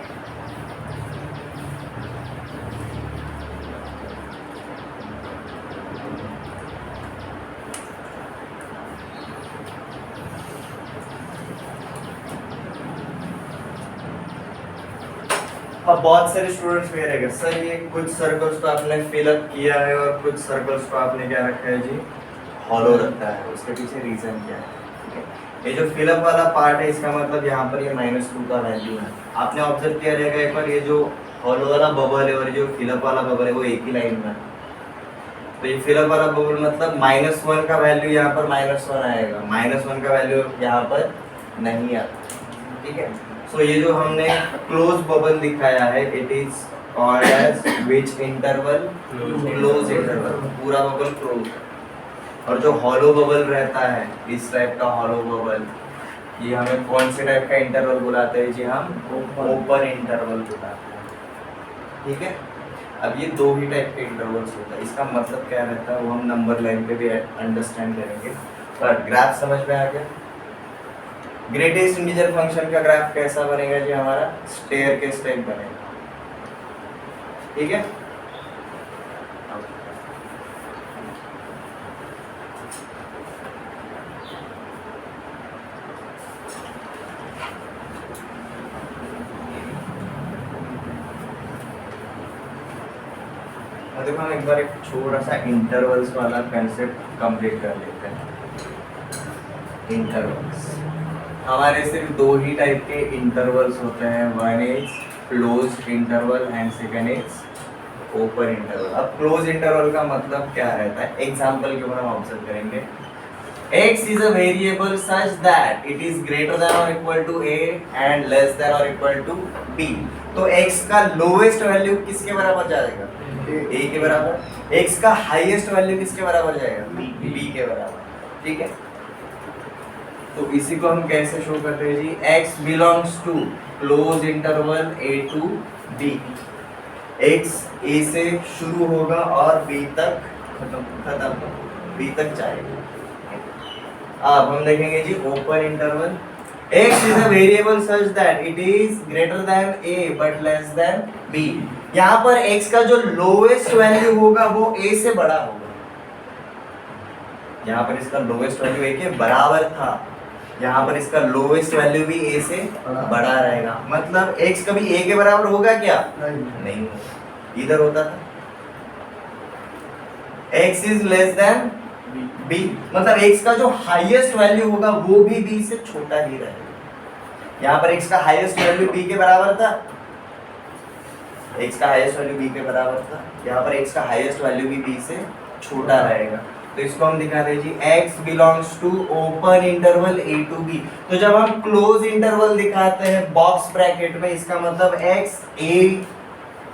अब बहुत सारे स्टूडेंट्स में रहेगा सर ये कुछ सर्कल्स को आपने फिलअप किया है और कुछ सर्कल्स को आपने क्या रखा है जी, हॉलो रखा है। उसके पीछे रीजन क्या है? ये जो फिलअप वाला पार्ट है इसका मतलब यहाँ पर ये -2 का वैल्यू है। आपने ऑब्जर्व किया रहेगा एक बार, ये जो हॉलो वाला बबल है और जो फिलअप वाला बबल है वो एक ही लाइन में है। तो ये फिलअप वाला बबल मतलब -1 का वैल्यू यहाँ पर -1 आएगा, -1 का वैल्यू यहाँ पर नहीं आता। ठीक है, सो ये जो हमने क्लोज बबल दिखाया है it is called as which interval? Close interval. पूरा बबल क्लोज है। और जो हॉलो बबल रहता है इस टाइप का हॉलो बबल, ये हमें कौन से टाइप का इंटरवल बुलाते हैं जी? हम ओपन इंटरवल बुलाते हैं। ठीक है, अब ये दो ही टाइप के इंटरवल्स होता है। इसका मतलब क्या रहता है वो हम नंबर लाइन पे भी अंडरस्टैंड करेंगे। पर ग्राफ समझ में आ गया? ग्रेटेस्ट इंटीजर फंक्शन का ग्राफ कैसा बनेगा जी? हमारा स्टेयरकेस टाइप बनेगा। ठीक है, देखो हम एक बार एक छोटा सा इंटरवल्स वाला कंसेप्ट कंप्लीट कर लेते हैं। इंटरवल्स हमारे सिर्फ दो ही टाइप के इंटरवल्स होते हैं, one is closed interval and second is open interval. अब क्लोज इंटरवल का मतलब क्या रहता है, एग्जांपल के ऊपर हम ऑब्जर्व करेंगे। x is a variable such that it is greater than or equal to a and less than or equal to b। तो x का लोएस्ट वैल्यू किसके बराबर जाएगा, a के बराबर। x का हाईएस्ट वैल्यू किसके बराबर जाएगा, b के बराबर। ठीक है, तो इसी को हम कैसे शो करते हैं जी, x belongs to close interval a to b। x a से शुरू होगा और b तक खत्म b तक जाएगा। अब हम देखेंगे जी open interval. x is a variable such that it is greater than a but less than b। यहाँ पर x का जो लोएस्ट वैल्यू होगा वो a से बड़ा होगा। यहाँ पर इसका लोएस्ट वैल्यू a के बराबर था, यहाँ पर इसका लोएस्ट वैल्यू भी a से बड़ा रहेगा। मतलब x कभी a के बराबर होगा क्या, नहीं होगा, इधर होता था। x is less than b, मतलब x का जो हाईएस्ट वैल्यू होगा वो भी b से छोटा ही रहेगा। यहाँ पर x का हाईएस्ट वैल्यू b के बराबर था, x का हाईएस्ट वैल्यू b के बराबर था, यहाँ पर x का हाईएस्ट वैल्यू भी b से छोटा रहेगा। तो इसको हम दिखाते हैं जी, x belongs to open interval a to b। तो जब हम क्लोज इंटरवल दिखाते हैं बॉक्स ब्रैकेट में, इसका मतलब x a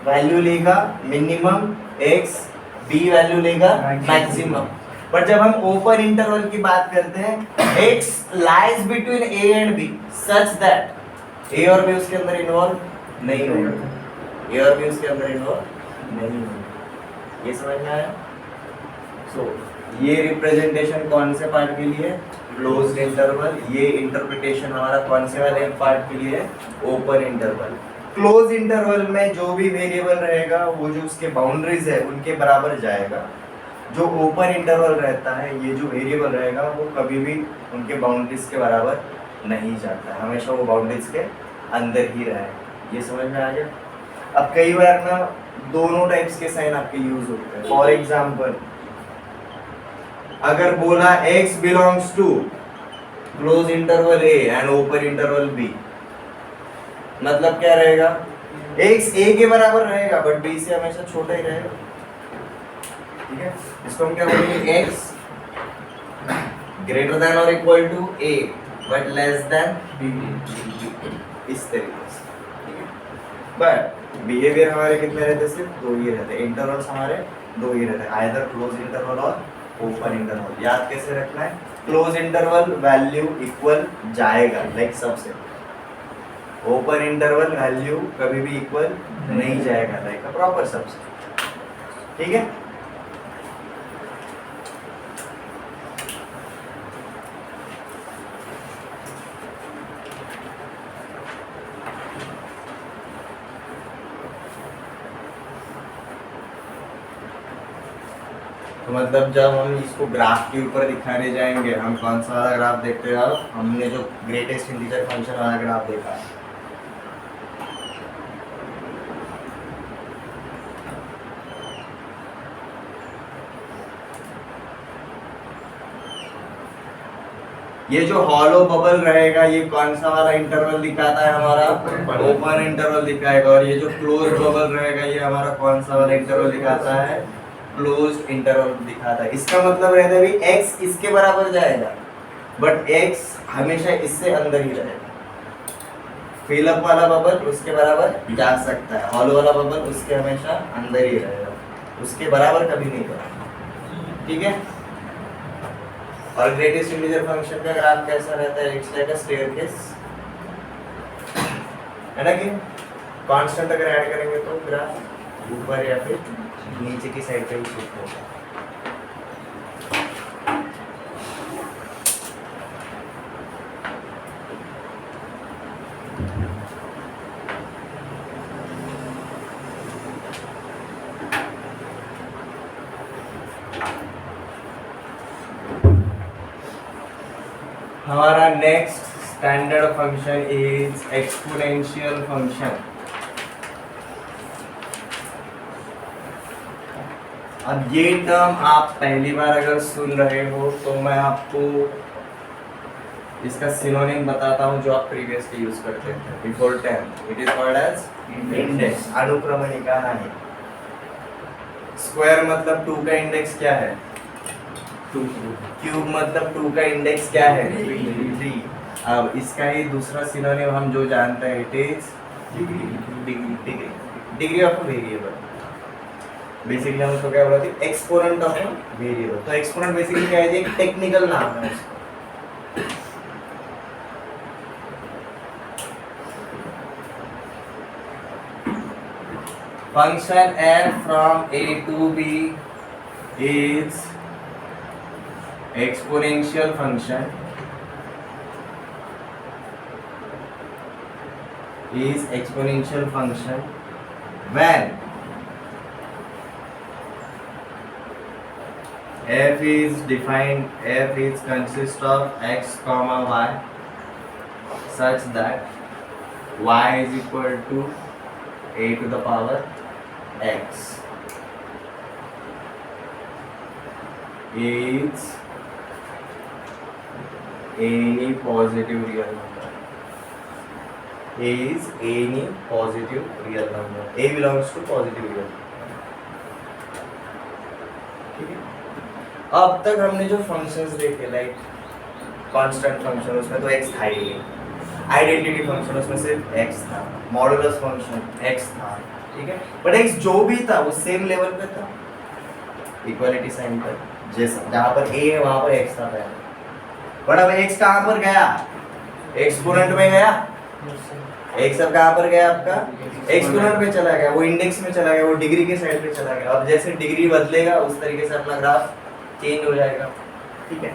वैल्यू लेगा मिनिमम, x b वैल्यू लेगा मैक्सिमम। बट जब हम ओपन इंटरवल की बात करते हैं, x lies between a and b such that a और b उसके अंदर इन्वॉल्व नहीं होगा, a और b उसके अंदर इन्वॉल्व नहीं होगा। ये समझ में आया? सो ये रिप्रेजेंटेशन कौन से पार्ट के लिए, क्लोज्ड इंटरवल। ये इंटरप्रिटेशन हमारा कौन से वाले पार्ट के लिए है, ओपन इंटरवल। क्लोज इंटरवल में जो भी वेरिएबल रहेगा वो जो उसके बाउंड्रीज है उनके बराबर जाएगा। जो ओपन इंटरवल रहता है, ये जो वेरिएबल रहेगा वो कभी भी उनके बाउंड्रीज के बराबर नहीं जाता है, हमेशा वो बाउंड्रीज के अंदर ही रहेगा। ये समझ में आ गया? अब कई बार ना दोनों टाइप्स के साइन आपके यूज होते हैं। फॉर एग्जाम्पल अगर बोला x belongs to close interval a and open interval b, मतलब क्या रहेगा, x a के बराबर रहेगा बट b से हमेशा छोटा ही रहेगा। ठीक है, इसको हम क्या बोलेंगे, x ग्रेटर देन और equal to a but less than b, इस तरीके से। ठीक है, बट बिहेवियर हमारे कितने रहते, सिर्फ दो ही रहते, इंटरवल्स हमारे दो ही रहते, आइदर क्लोज इंटरवल और ओपन इंटरवल। याद कैसे रखना है, क्लोज इंटरवल वैल्यू इक्वल जाएगा लाइक सबसे, ओपन इंटरवल वैल्यू कभी भी इक्वल नहीं जाएगा लाइक प्रॉपर सबसे। ठीक है, तो मतलब जब हम इसको ग्राफ के ऊपर दिखाने जाएंगे, हम कौन सा वाला ग्राफ देखते हैं, अब हमने जो ग्रेटेस्ट इंटीजर फंक्शन वाला ग्राफ देखा है, ये जो हॉलो बबल रहेगा ये कौन सा वाला इंटरवल दिखाता है, हमारा ओपन इंटरवल दिखाएगा। और ये जो क्लोज बबल रहेगा ये हमारा कौन सा वाला इंटरवल दिखाता है, क्लोज्ड इंटरवल दिखाता है। इसका मतलब रहता है भी x इसके बराबर जाएगा बट x हमेशा इससे अंदर ही रहेगा। फिल अप वाला बबल उसके बराबर जा सकता है, हॉलो वाला बबल उसके हमेशा अंदर ही रहेगा, उसके बराबर कभी नहीं करेगा। ठीक है, और ग्रेटेस्ट इंटीजर फंक्शन का ग्राफ कैसा रहता है, इट्स लाइक अ स्टेयरकेस, है ना कि कांस्टेंट अगर ऐड करेंगे तो ग्राफ ऊपर या फिर नीचे की साइड पे ही शिफ्ट होगा। हमारा next standard function is exponential function. अब ये टर्म आप पहली बार अगर सुन रहे हो तो मैं आपको इसका सिनोनिम बताता हूँ जो आप प्रीवियसली यूज करते थे before 10. It is called as index. अनुक्रमणिका नहीं. स्क्वायर मतलब 2 का इंडेक्स क्या है? 2. क्यूब मतलब 2 का इंडेक्स क्या है? 3. अब इसका ही दूसरा सिनोनिम हम जो जानते हैं it is degree of a variable. Basically हम उसको क्या बोलते हैं? Exponent of a variable. तो एक्सपोनेंट बेसिकली क्या है? एक टेक्निकल नाम है उसका. Function f from a to b is exponential function. Is exponential function when f is defined, f is consist of x comma y such that y is equal to a to the power x is any positive real number. Is any positive real number. A belongs to positive real number. ठीक है. अब तक हमने जो फंक्शंस देखे लाइक कांस्टेंट फंक्शन उसमें तो x था ही नहीं. आइडेंटिटी फंक्शन उसमें सिर्फ x था. मॉडुलस फंक्शन x था. ठीक है. बट x जो भी था वो सेम लेवल पे था. इक्वालिटी साइन पर जैसा जहाँ पर a है वहाँ पर x था पहले. बट अब x कहाँ पर गया? एक्सपोनेंट में गया. x अब कहाँ पर गया? आपका एक्सपोनेंट पे चला गया. वो इंडेक्स में चला गया. वो डिग्री के साइड पे चला गया. अब जैसे डिग्री बदलेगा उस तरीके से अपना ग्राफ चेंज हो जाएगा. ठीक है.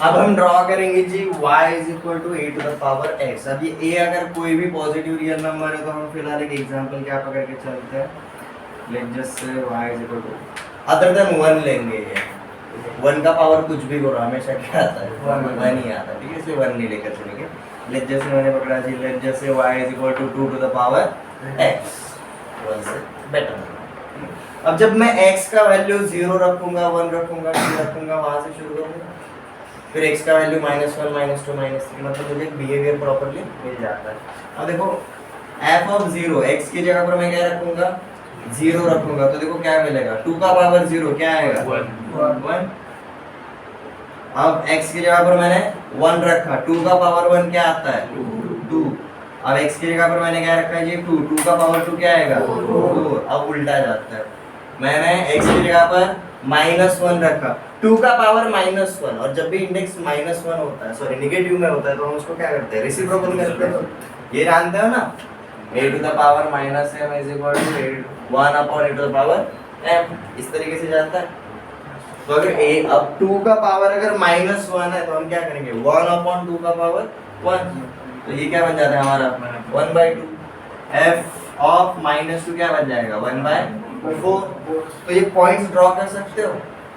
अब हम ड्रॉ करेंगे जी y is equal to a to the power x. अब ये a अगर कोई भी पॉजिटिव रियल नंबर है तो हम फिलहाल एक एग्जांपल क्या पकड़ के चलते हैं. Let's just say y is equal to other than 1 लेंगे. ये 1 का पावर कुछ भी करो हमेशा क्या आता है? 1 ही आता है. ठीक है. इसलिए 1 नहीं लेकर चलेंगे. लेट्स जस्ट से मैंने पकड़ा जी. Let's just say y is equal to 2 to the power x. 1 से बेटर. अब जब मैं x का वैल्यू 0 रखूंगा, 1 रखूंगा, 2 रखूंगा, वहां से शुरू करूंगा. फिर x का वैल्यू -1 -2 -3 मतलब मुझे बिहेवियर प्रॉपर्ली मिल जाता है. अब देखो f ऑफ 0 x की जगह पर मैं क्या रखूंगा? 0 रखूंगा. तो देखो क्या मिलेगा? 2 का पावर 0 क्या आएगा? 1. अब x की जगह पर मैंने 1 रखा. 2 का पावर 1 क्या आता है? 2. अब x की जगह पर मैंने क्या रखा है जी? 2. 2 का पावर 2 क्या आएगा? 4. अब उल्टा जाता है. मैंने x की जगह पर -1 रखा. 2 का पावर -1 और जब भी इंडेक्स -1 होता है सॉरी नेगेटिव में होता है तो हम उसको क्या करते हैं? रेसिप्रोकल करते हैं. ये जानते हो ना? a to the power -m is equal to 1 upon a to the power m. इस तरीके से जाता है. तो अगर a अब 2 का पावर अगर -1 है तो हम क्या करेंगे? 1 अपॉन 2 का पावर 1. तो ये क्या बन जाता है हमारा? 1/2. f ऑफ -2 क्या बन जाएगा? 1/4. तो ये पॉइंट्स ड्रॉ कर सकते हो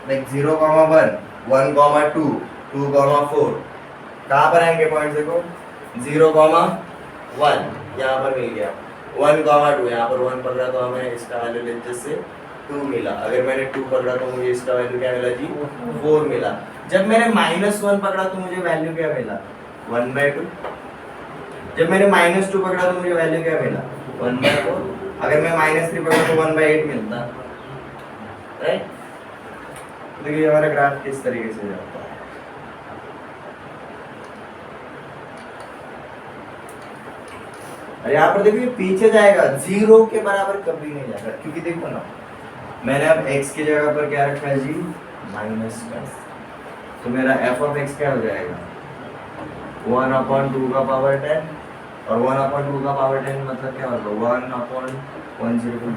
लाइक 0,1 1,2 2,4. कहाँ पर आएंगे पॉइंट्स? देखो 0,1 यहाँ पर मिल गया. 1,2 यहाँ पर 1 पकड़ा तो हमें इसका वैल्यू लेते से 2 मिला. अगर मैंने 2 पकड़ा तो मुझे इसका वैल्यू क्या मिला जी? 4 मिला. जब मैंने -1 पकड़ा तो मुझे वैल्यू क्या मिला? 1/2. जब मैंने -2 पकड़ा तो मुझे वैल्यू क्या मिला? 1/4. अगर मैं -3 पकड़ा तो 1/8 मिलता. राइट. देखिए हमारा ग्राफ किस तरीके से जाता है. और यहाँ पर देखिए पीछे जाएगा 0 के बराबर कभी नहीं जाएगा. क्योंकि देखो ना मैंने अब x की जगह पर क्या रखा है जी? -10. तो मेरा f ऑफ x क्या हो जाएगा? 1/2 का पावर 10 और 1/2 का पावर 10 मतलब क्या होगा? 1/100.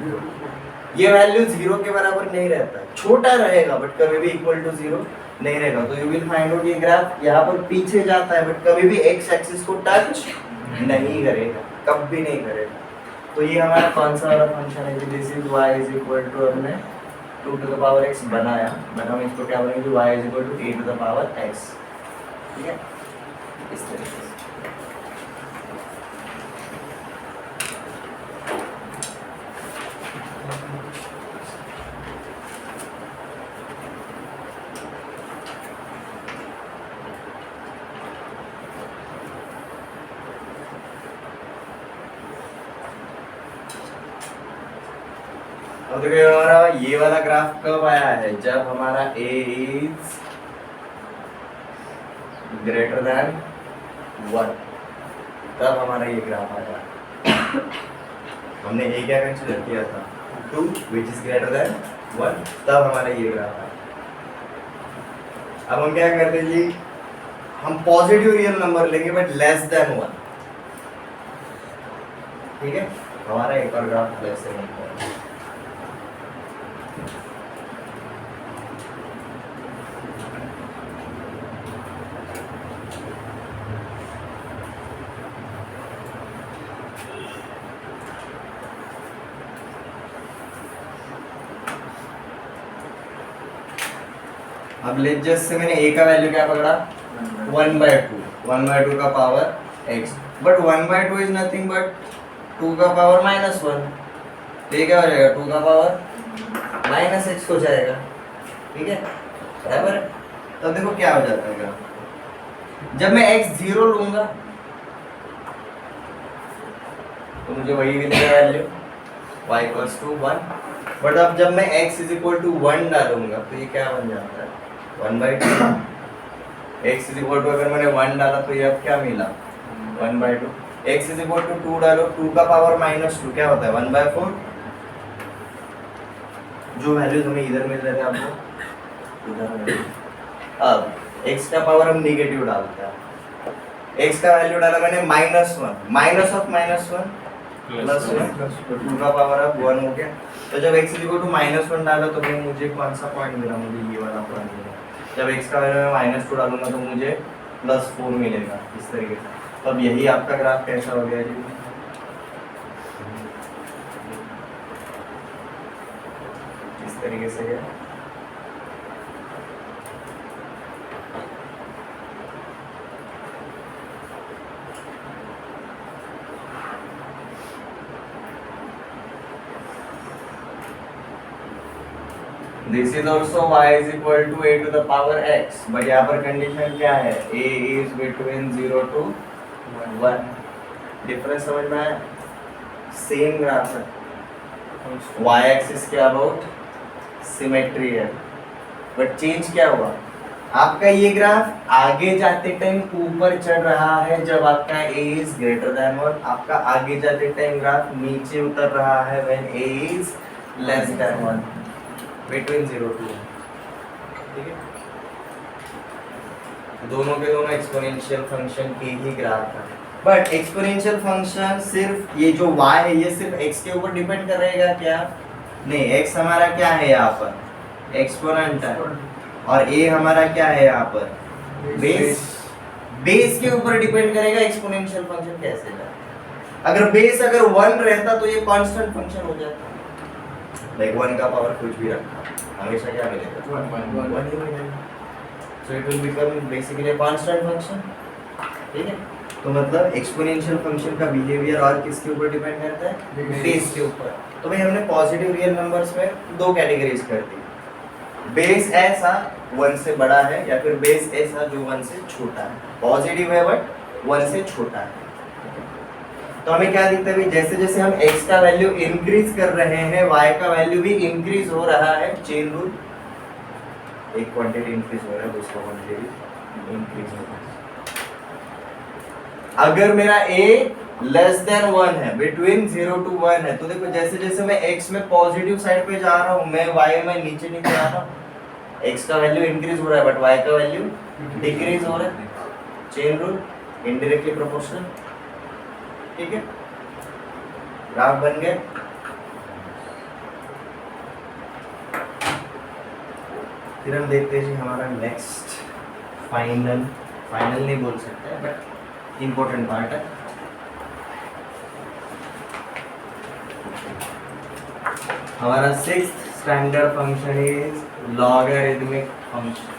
ये वैल्यू 0 के बराबर नहीं रहता. छोटा रहेगा बट कभी भी इक्वल टू 0 नहीं रहेगा. तो यू विल फाइंड आउट ये ग्राफ यहाँ पर पीछे जाता है बट कभी भी x एक्सिस को टच नहीं करेगा, कभी नहीं करेगा। तो ये हमारा कौन सा वाला फंक्शन है? This is y is equal to, हमने 2 टू द पावर x बनाया, बट हम इसको क्या बोलेंगे? y is equal to a to the power x। ठीक है, इस तरीके से। अब देखिए हमारा ये वाला ग्राफ कब आया है? जब हमारा a इज ग्रेटर देन 1, तब हमारा ये ग्राफ आया। हमने a क्या कंसीडर किया था? 2 विच इज ग्रेटर देन 1, तब हमारा ये ग्राफ आया। अब हम क्या करते हैं जी? हम पॉजिटिव रियल नंबर लेंगे बट लेस देन 1। ठीक है, हमारा एक और ग्राफ लेस देन 1। अब लेट जस्ट से मैंने a का वैल्यू क्या पकड़ा? 1/2, 1/2 का power x, but 1/2 is nothing but 2 का पावर -1। तो ये क्या हो जाएगा? 2 का पावर -x हो जाएगा। ठीक है, बराबर है। तब देखो क्या हो जाता है, जब मैं x 0 लूंगा तो मुझे वही मिलेगा वैल्यू y = 1, बट अब जब मैं x = 1 डालूंगा तो ये क्या बन जाता है? 1/2। x अगर मैंने 1 डाला तो ये अब क्या मिला? 1/2। x = 2 डालो, 2 का पावर -2 क्या होता है? 1/4। जो वैल्यूज हमें इधर मिल रहे थे आपको उधर मिल रहे। अब x का पावर हम नेगेटिव डालते हैं। x का वैल्यू डाला मैंने -1, माइनस ऑफ -1 +1, तो 2 का पावर अब 1 हो गया। तो जब x -1 डाला तो भाई मुझे कौन सा पॉइंट मिला? मुझे ये वाला पॉइंट मिला। जब x का वैल्यू मैं -2 डालूंगा तो मुझे +4 मिलेगा, इस तरीके से। तो अब यही आपका ग्राफ कैसा हो गया जी? इस तरीके से गया। This is also y is equal to a to the power x, but यहाँ पर कंडीशन क्या है? a is between 0 to 1। Difference समझ में आया? सेम ग्राफ है, y एक्सिस के अबाउट सिमेट्री है, बट चेंज क्या हुआ? आपका ये ग्राफ आगे जाते टाइम ऊपर चढ़ रहा है जब आपका a is greater than 1, आपका आगे जाते टाइम ग्राफ नीचे उतर रहा है when a is less than 1, between 0 to 1। ठीक है, दोनों के दोनों एक्सपोनेंशियल फंक्शन के ही ग्राफ है, बट एक्सपोनेंशियल फंक्शन सिर्फ ये जो y है ये सिर्फ x के ऊपर डिपेंड करेगा क्या? नहीं, x हमारा क्या है यहाँ पर? एक्सपोनेंट है, और a हमारा क्या है यहाँ पर? बेस। बेस के ऊपर डिपेंड करेगा एक्सपोनेंशियल फंक्शन कैसे जाए। अगर बेस 1 रहता तो ये कांस्टेंट फंक्शन हो जाता। लाइक 1 का पावर कुछ भी रखा, हमेशा क्या मिलेगा? 1 ही मिलेगा। So it will become basically a constant function. ठीक है, तो मतलब एक्सपोनेंशियल फंक्शन का बिहेवियर और किसके ऊपर डिपेंड करता है? बेस के ऊपर। तो भाई हमने पॉजिटिव रियल नंबर्स में दो कैटेगरीज कर दी, बेस ऐसा 1 से बड़ा है या फिर बेस ऐसा जो 1 से छोटा है। पॉजिटिव है बट 1 से छोटा है। तो हमें क्या दिखता है भाई? जैसे जैसे हम x का वैल्यू इंक्रीज कर रहे हैं y का वैल्यू भी इंक्रीज हो रहा है। चेन रूल, एक क्वांटिटी इंक्रीज हो रहा है दूसरा क्वांटिटी इंक्रीज हो रहा है। अगर मेरा a लेस देन 1 है, बिटवीन 0 to 1 है, तो देखो जैसे जैसे मैं x में पॉजिटिव साइड पे जा रहा हूँ, मैं y में नीचे नीचे आ रहा हूँ। x का वैल्यू इंक्रीज हो रहा है बट y का वैल्यू डिक्रीज हो रहा है। Chain rule, indirectly proportional. ठीक है, ग्राफ बन गए। फिर हम देखते हैं हमारा नेक्स्ट फाइनल नहीं बोल सकते बट इम्पोर्टेंट पार्ट है, हमारा 6th standard function is logarithmic function.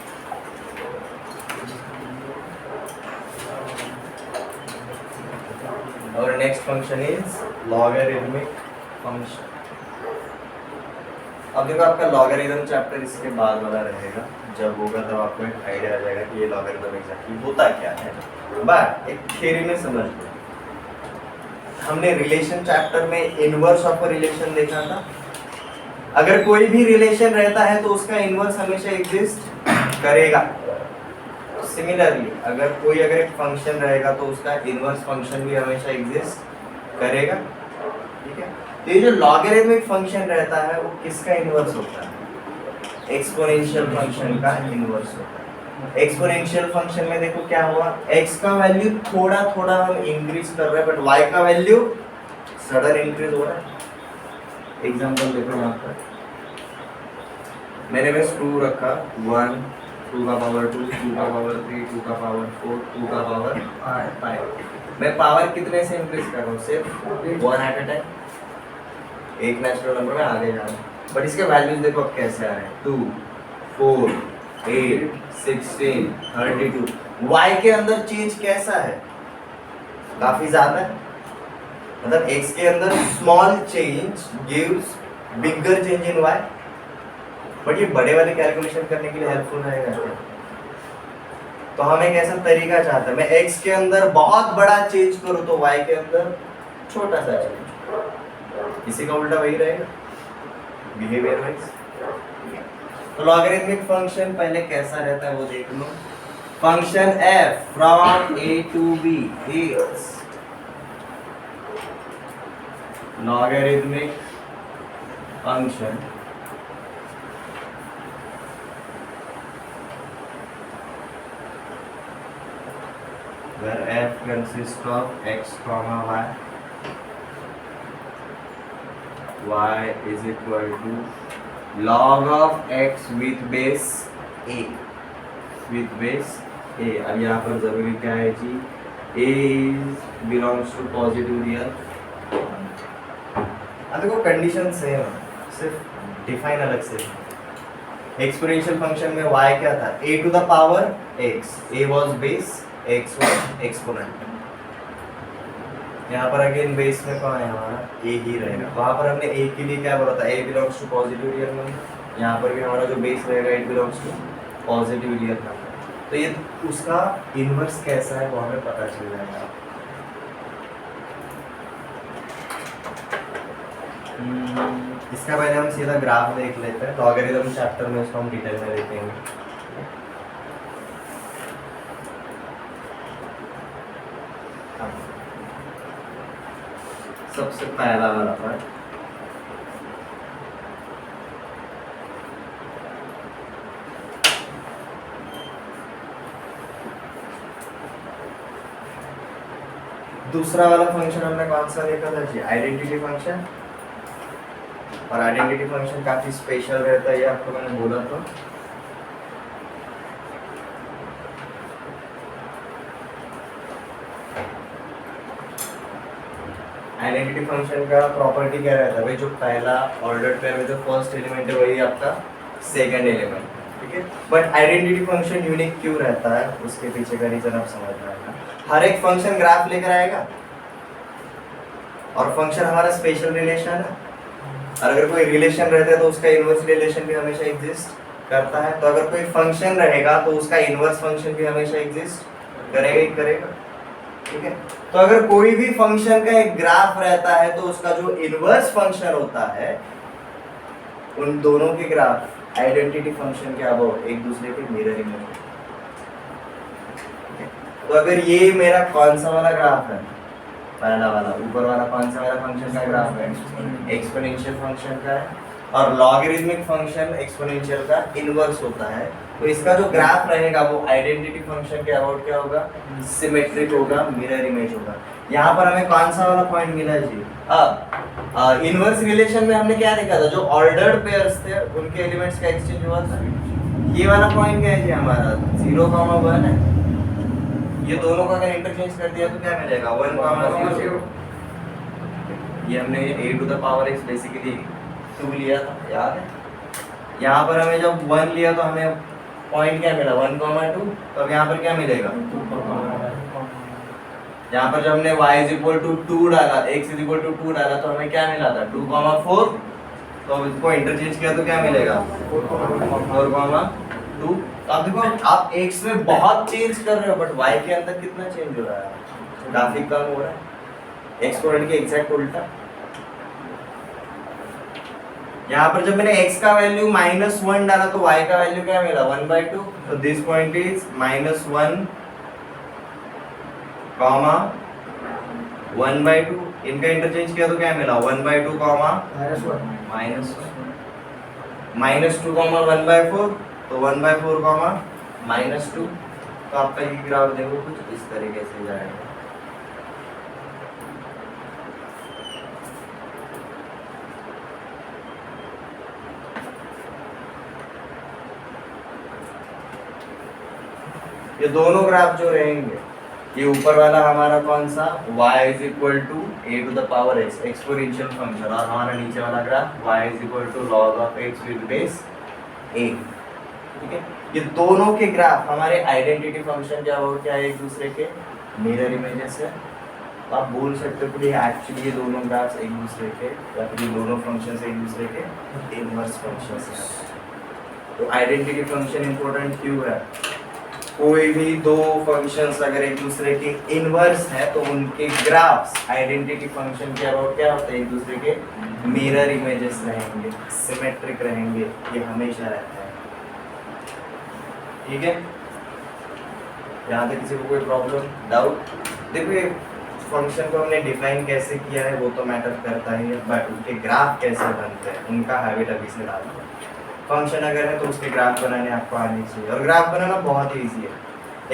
और next function is logarithmic function. अब देखो आपका लॉगरिथम चैप्टर इसके बाद वाला रहेगा, जब होगा तब आपको एक आइडिया आ जाएगा कि ये लॉगरिथम एग्जैक्टली होता क्या है। बट एक थ्योरी में समझ लो, हमने रिलेशन चैप्टर में इनवर्स ऑफ अ रिलेशन देखा था। अगर कोई भी रिलेशन रहता है तो उसका इनवर्स हमेशा एग्जिस्ट करेगा। सिमिलरली अगर एक फंक्शन रहेगा तो उसका इनवर्स फंक्शन भी हमेशा एग्जिस्ट करेगा। ठीक है, तो ये जो लॉगरिथमिक फंक्शन रहता है वो किसका इनवर्स होता है? एक्सपोनेंशियल फंक्शन का इनवर्स होता है। एक्सपोनेंशियल फंक्शन में देखो क्या हुआ, x का वैल्यू थोड़ा थोड़ा हम इंक्रीज कर रहे हैं, बट y का वैल्यू सडन इंक्रीज हो रहा है। एग्जांपल देखो यहाँ पर मैंने बस 2 रखा, 1, 2 का पावर 2, 2 का पावर 3, 2 का पावर 4, 2 का पावर 5। मैं पावर कितने से इंक्रीज कर रहा हूँ? सिर्फ 1 एट अ टाइम। एक नेचुरल नंबर में आगे जा रहा हूँ, बट इसके वैल्यूज देखो अब कैसे आ रहे हैं, 2, 4, 8, 16, 32। y के अंदर चेंज कैसा है? काफी ज्यादा है। मतलब x के अंदर small change gives bigger change in y। But ये बड़े वाले कैलकुलेशन करने के लिए हेल्पफुल रहेगा क्या? तो हम एक ऐसा तरीका चाहते हैं, मैं x के अंदर बहुत बड़ा चेंज करूं तो y के अंदर छोटा सा चेंज। इसी का उल्टा वही रहेगा बिहेवियर वाइज। तो लॉगरिथमिक फंक्शन पहले कैसा रहता है वो देख लो। Function f from a to b is logarithmic function where f consists of x comma y is equal to log of x with base a, with base a। अब यहाँ पर जरूरी क्या है जी, a belongs to positive real। अब देखो कंडीशन सेम है, सिर्फ डिफाइन अलग से। एक्सपोनेंशियल फंक्शन में y क्या था? a to the power x, a was base, x was exponent। यहाँ पर अगेन बेस में कौन है हमारा? a ही रहेगा। वहाँ पर हमने a के लिए क्या बोला था? a belongs to positive real number. यहाँ पर भी हमारा जो बेस रहेगा it belongs to positive real number. तो ये उसका इनवर्स कैसा है वो हमें पता चल जाएगा। इसका पहले हम सीधा ग्राफ देख लेते हैं। लॉगरिथम चैप्टर में इसको हम डिटेल में देखेंगे। सबसे पहला वाला पार्ट, दूसरा वाला फंक्शन हमने कौन सा देखा था जी? Identity function. और आइडेंटिटी फंक्शन काफी स्पेशल रहता है, ये आपको मैंने बोला था। आइडेंटिटी फंक्शन का प्रॉपर्टी क्या रहता है भाई? जो पहला ऑर्डर्ड पेयर में जो फर्स्ट एलिमेंट है वही आपका सेकंड एलिमेंट, ठीक है। बट आइडेंटिटी फंक्शन यूनिक क्यों रहता है उसके पीछे का रीजन आप समझ में आएगा। हर एक फंक्शन ग्राफ लेकर आएगा और फंक्शन हमारा स्पेशल रिलेशन है। और अगर कोई रिलेशन रहता है तो उसका इनवर्स रिलेशन भी हमेशा एग्जिस्ट करता है। तो अगर कोई फंक्शन रहेगा तो उसका इनवर्स फंक्शन भी हमेशा एग्जिस्ट करेगा ही करेगा, ठीक है। तो अगर कोई भी फंक्शन का एक ग्राफ रहता है तो उसका जो इनवर्स फंक्शन होता है उन दोनों के ग्राफ आइडेंटिटी फंक्शन के अबाउट एक दूसरे के मिरर इमेज है। तो अगर ये मेरा कौन सा वाला ग्राफ है? पहला वाला, ऊपर वाला कौन सा वाला फंक्शन का ग्राफ है? एक्सपोनेंशियल फंक्शन का है। और लॉगरिथमिक फंक्शन एक्सपोनेंशियल का इनवर्स होता है। तो इसका जो ग्राफ रहेगा वो आइडेंटिटी फंक्शन के अबाउट क्या होगा? सिमेट्रिक होगा, मिरर इमेज होगा। यहाँ पर हमें कौन सा वाला पॉइंट मिला जी? अब इनवर्स रिलेशन में हमने क्या देखा था? जो ऑर्डर्ड पेयर्स थे उनके एलिमेंट्स का एक्सचेंज हुआ था। ये वाला पॉइंट क्या है जी हमारा? 0,1 है। ये दोनों को अगर इंटरचेंज कर दिया तो क्या मिलेगा? 1,0। ये हमने a to the power x basically 2 लिया था, याद है? यहाँ पर हमें जब 1 लिया तो हमें पॉइंट क्या मिला 1,2, तो अब यहाँ पर क्या मिलेगा? यहाँ पर जब हमने y इज इक्वल टू 2 डाला, x इज इक्वल टू 2 डाला तो हमें क्या मिला था 2,4, तो अब इसको इंटरचेंज किया तो क्या मिलेगा 4,2। तो आप देखो आप x में बहुत चेंज कर रहे हो बट y के अंदर कितना चेंज हो रहा है? काफी कम हो रहा है। एक्सपोनेंट के एग्जैक्ट उल्टा। यहाँ पर जब मैंने x का वैल्यू -1 डाला तो y का वैल्यू क्या मिला 1/2, तो दिस पॉइंट इज -1, 1/2। इनका इंटरचेंज किया तो क्या मिला 1/2, -1, -2, -1/4, तो 1/4, -2। तो आपका ये ग्राफ देखो कुछ इस तरीके से जाएगा। ये दोनों ग्राफ जो रहेंगे, ये ऊपर वाला हमारा कौन सा y is equal to a to the power x exponential function, और हमारा नीचे वाला graph y is equal to log of x with base a। ठीक है, ये दोनों के ग्राफ हमारे आइडेंटिटी फंक्शन क्या हो क्या है एक दूसरे के मिरर इमेजेस है। तो आप बोल सकते हो कि एक्चुअली ये दोनों ग्राफ्स एक दूसरे के या फिर ये दोनों फंक्शंस एक दूसरे के इनवर्स फंक्शंस हैं। तो आइडेंटिटी फंक्शन इंपॉर्टेंट क्यों है? कोई भी दो फंक्शंस अगर एक दूसरे के इनवर्स है तो उनके ग्राफ्स आइडेंटिटी फंक्शन के अबाउट क्या होते हैं? एक दूसरे के मिरर इमेजेस रहेंगे, सिमेट्रिक रहेंगे, ये हमेशा रहता है। ठीक है, यहाँ तक किसी को कोई प्रॉब्लम डाउट? देखो ये फंक्शन को हमने डिफाइन कैसे किया है वो तो मैटर करता ही है, बट उसके ग्राफ कैसे बनते हैं उनका हैबिट अभी से डालते हैं। फंक्शन अगर है तो उसके ग्राफ बनाने आपको आनी चाहिए, और ग्राफ बनाना बहुत ही ईजी है।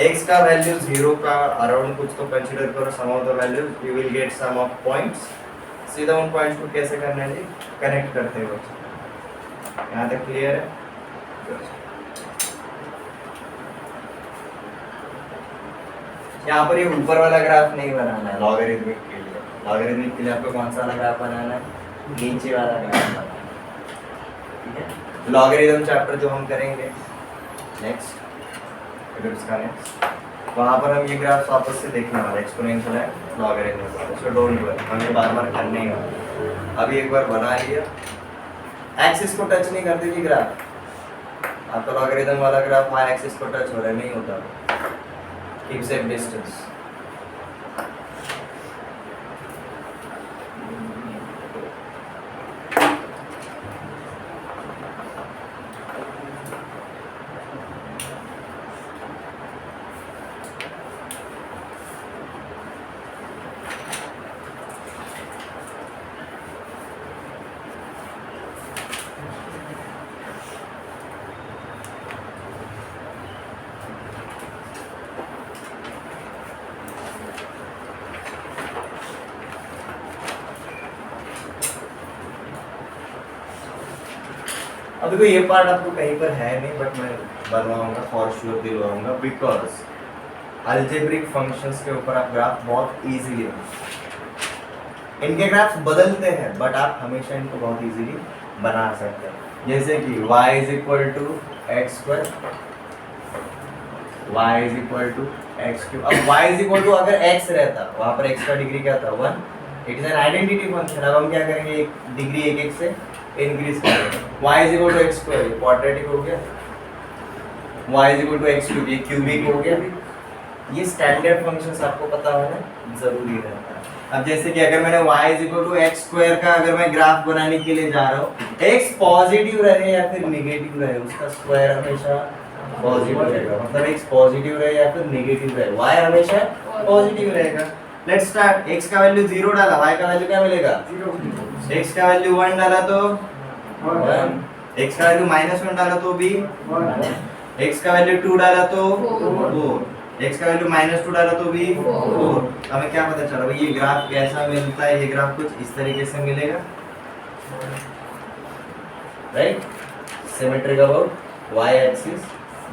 x का वैल्यू 0 का अराउंड कुछ तो कंसीडर करो, some of the values you will get some of points. सीधा उन पॉइंट्स को कैसे करना है जी? कनेक्ट करते हुए। यहाँ तक क्लियर है? यहाँ पर ये ऊपर वाला ग्राफ नहीं बनाना है लॉगरिथमिक के लिए। लॉगरिथमिक के लिए आपको कौन सा वाला ग्राफ बनाना है? नीचे वाला ग्राफ बनाना है। ठीक है, लॉगरिथम चैप्टर जो हम करेंगे नेक्स्ट, फिर उसका नेक्स्ट, वहाँ पर हम ये ग्राफ वापस से देखने वाले एक्सपोनेंशियल है लॉगरिथम वाला, सो डोंट वरी, हमें बार-बार करने ही होगा। अभी एक बार बना लिया, एक्सिस को टच नहीं करते जी ग्राफ। आपका लॉगरिथम वाला ग्राफ y एक्सिस को टच हो रहा है, नहीं होता, कीप सेम डिस्टेंस। अब देखो ये पार्ट आपको कहीं पर है नहीं, बट मैं बनवाऊंगा फॉर श्योर, दिलवाऊंगा, बिकॉज अलजेब्रिक फंक्शंस के ऊपर आप ग्राफ बहुत इजीली बना, इनके ग्राफ्स बदलते हैं बट आप हमेशा इनको बहुत इजीली बना सकते हैं। जैसे कि y is equal to x square, y is equal to x cube. अब y इज इक्वल टू अगर x रहता, वहाँ पर x का डिग्री क्या था 1, it is an identity function. अब हम क्या करेंगे, एक डिग्री एक से इंक्रीज करेंगे। y is equal to x square, ये क्वाड्रेटिक हो गया, y is equal to x cube, ये क्यूबिक हो गया। ये स्टैंडर्ड फंक्शंस आपको पता होना जरूरी रहता है। अब जैसे कि अगर मैंने y is equal to x square का अगर मैं ग्राफ बनाने के लिए जा रहा हूँ, x पॉजिटिव रहे या फिर नेगेटिव रहे, उसका स्क्वायर हमेशा पॉजिटिव रहेगा। मतलब x पॉजिटिव रहे या फिर नेगेटिव रहे, y हमेशा पॉजिटिव रहेगा। लेट्स स्टार्ट, x का वैल्यू 0 डाला, y का वैल्यू क्या मिलेगा 0। x का वैल्यू 1 डाला तो 1, x का वैल्यू -1 डाला तो भी 1, x का वैल्यू 2 डाला तो 4, x का वैल्यू -2 डाला तो भी 4। हमें क्या पता चला भाई ये ग्राफ कैसा मिलता है? ये ग्राफ कुछ इस तरीके से मिलेगा, right, symmetric about y axis,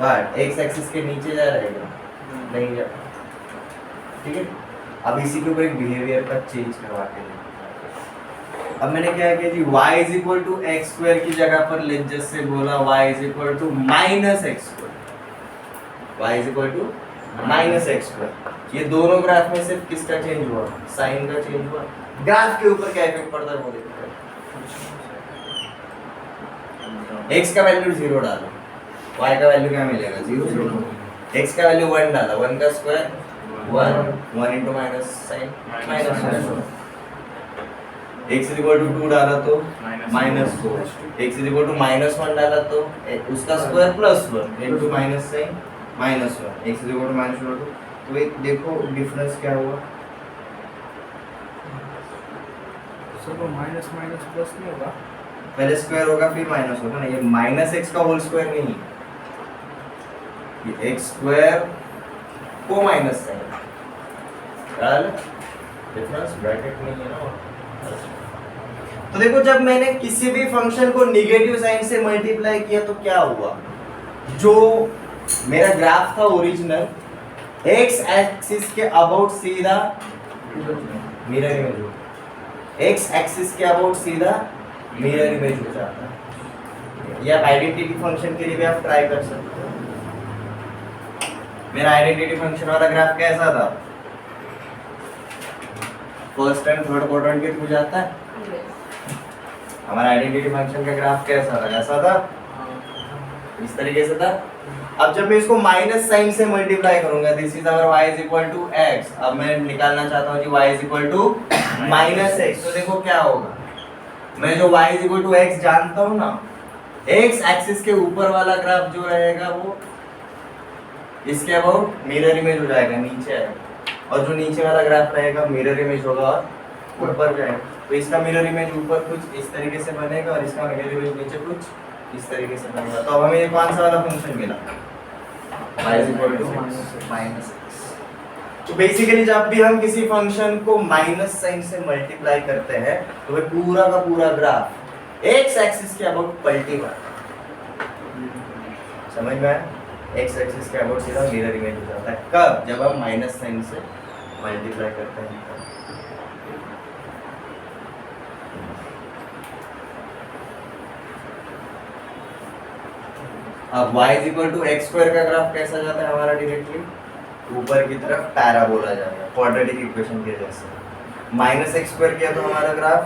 but x axis के नीचे जा रहेगा, नहीं जा। ठीक है, अब इसी के ऊपर एक बिहेवियर का चेंज करवा के अब मैंने क्या किया जी, y is equal to x square की जगह पर लेट जस्ट से बोला y is equal to minus x square, y is equal to minus x square. ये दोनों ग्राफ में सिर्फ किसका चेंज हुआ, साइन का चेंज हुआ। ग्राफ के ऊपर क्या इफेक्ट पड़ता है वो देखते हैं। x का वैल्यू 0 डालो, y का वैल्यू क्या मिलेगा 0, x का वैल्यू 1 डाला, 1 का square 1 into minus sign minus 1 is equal to 2 डाला तो minus 4, x is equal to minus 1 डाला तो उसका square plus 1 into minus sign minus 1, x is equal to minus 2। तो एक देखो डिफरेंस क्या हुआ, सर वो माइनस माइनस प्लस नहीं होगा, पहले स्क्वायर होगा फिर माइनस होगा ना। ये माइनस एक्स का होल स्क्वायर नहीं, ये एक्स स्क्वायर को माइनस साइन डाल डिफरेंस ब्रैकेट में है ना। तो देखो जब मैंने किसी भी फंक्शन को नेगेटिव साइन से मल्टीप्लाई किया तो क्या हुआ, जो मेरा ग्राफ था ओरिजिनल एक्स एक्सिस के अबाउट सीधा मिरर इमेज हो, एक्स एक्सिस के अबाउट सीधा मिरर इमेज हो जाता है। या आइडेंटिटी फंक्शन के लिए भी आप ट्राई कर सकते हो। मेरा आइडेंटिटी फंक्शन वाला ग्राफ कैसा था, फर्स्ट एंड थर्ड क्वाड्रेंट के थ्रू जाता है। हमारा आइडेंटिटी फंक्शन का ग्राफ कैसा था, ऐसा था, इस तरीके से था। अब जब मैं इसको माइनस साइन से मल्टीप्लाई करूंगा, this is our y is equal to x, अब मैं निकालना चाहता हूं कि y is equal to minus x, तो देखो क्या होगा, मैं जो y is equal to x जानता हूं ना, x एक्सिस के ऊपर वाला ग्राफ जो रहेगा वो इसके अबाउट मिरर इमेज हो जाएगा, नीचे आएगा, और जो नीचे वाला ग्राफ रहेगा मिरर इमेज होगा और ऊपर जाएगा। तो इसका मिरर इमेज ऊपर कुछ इस तरीके से बनेगा और इसका मिरर इमेज नीचे कुछ इस तरीके से बनेगा। तो अब हमें ये कौन सा वाला फंक्शन मिला, y is equal to minus x। तो बेसिकली जब भी हम किसी फंक्शन को माइनस साइन से मल्टीप्लाई करते हैं तो वह पूरा का पूरा ग्राफ x एक्सिस के अबाउट पलटी हुआ, समझ में आया, x एक्सिस के अबाउट सीधा मिरर इमेज हो जाता है। कब, जब हम माइनस साइन से मल्टीप्लाई करते हैं। अब y is equal to x square का ग्राफ कैसा जाता है हमारा, डायरेक्टली ऊपर की तरफ पैराबोला जाएगा, क्वाड्रेटिक इक्वेशन के जैसे। माइनस एक्स स्क्वायर किया तो हमारा ग्राफ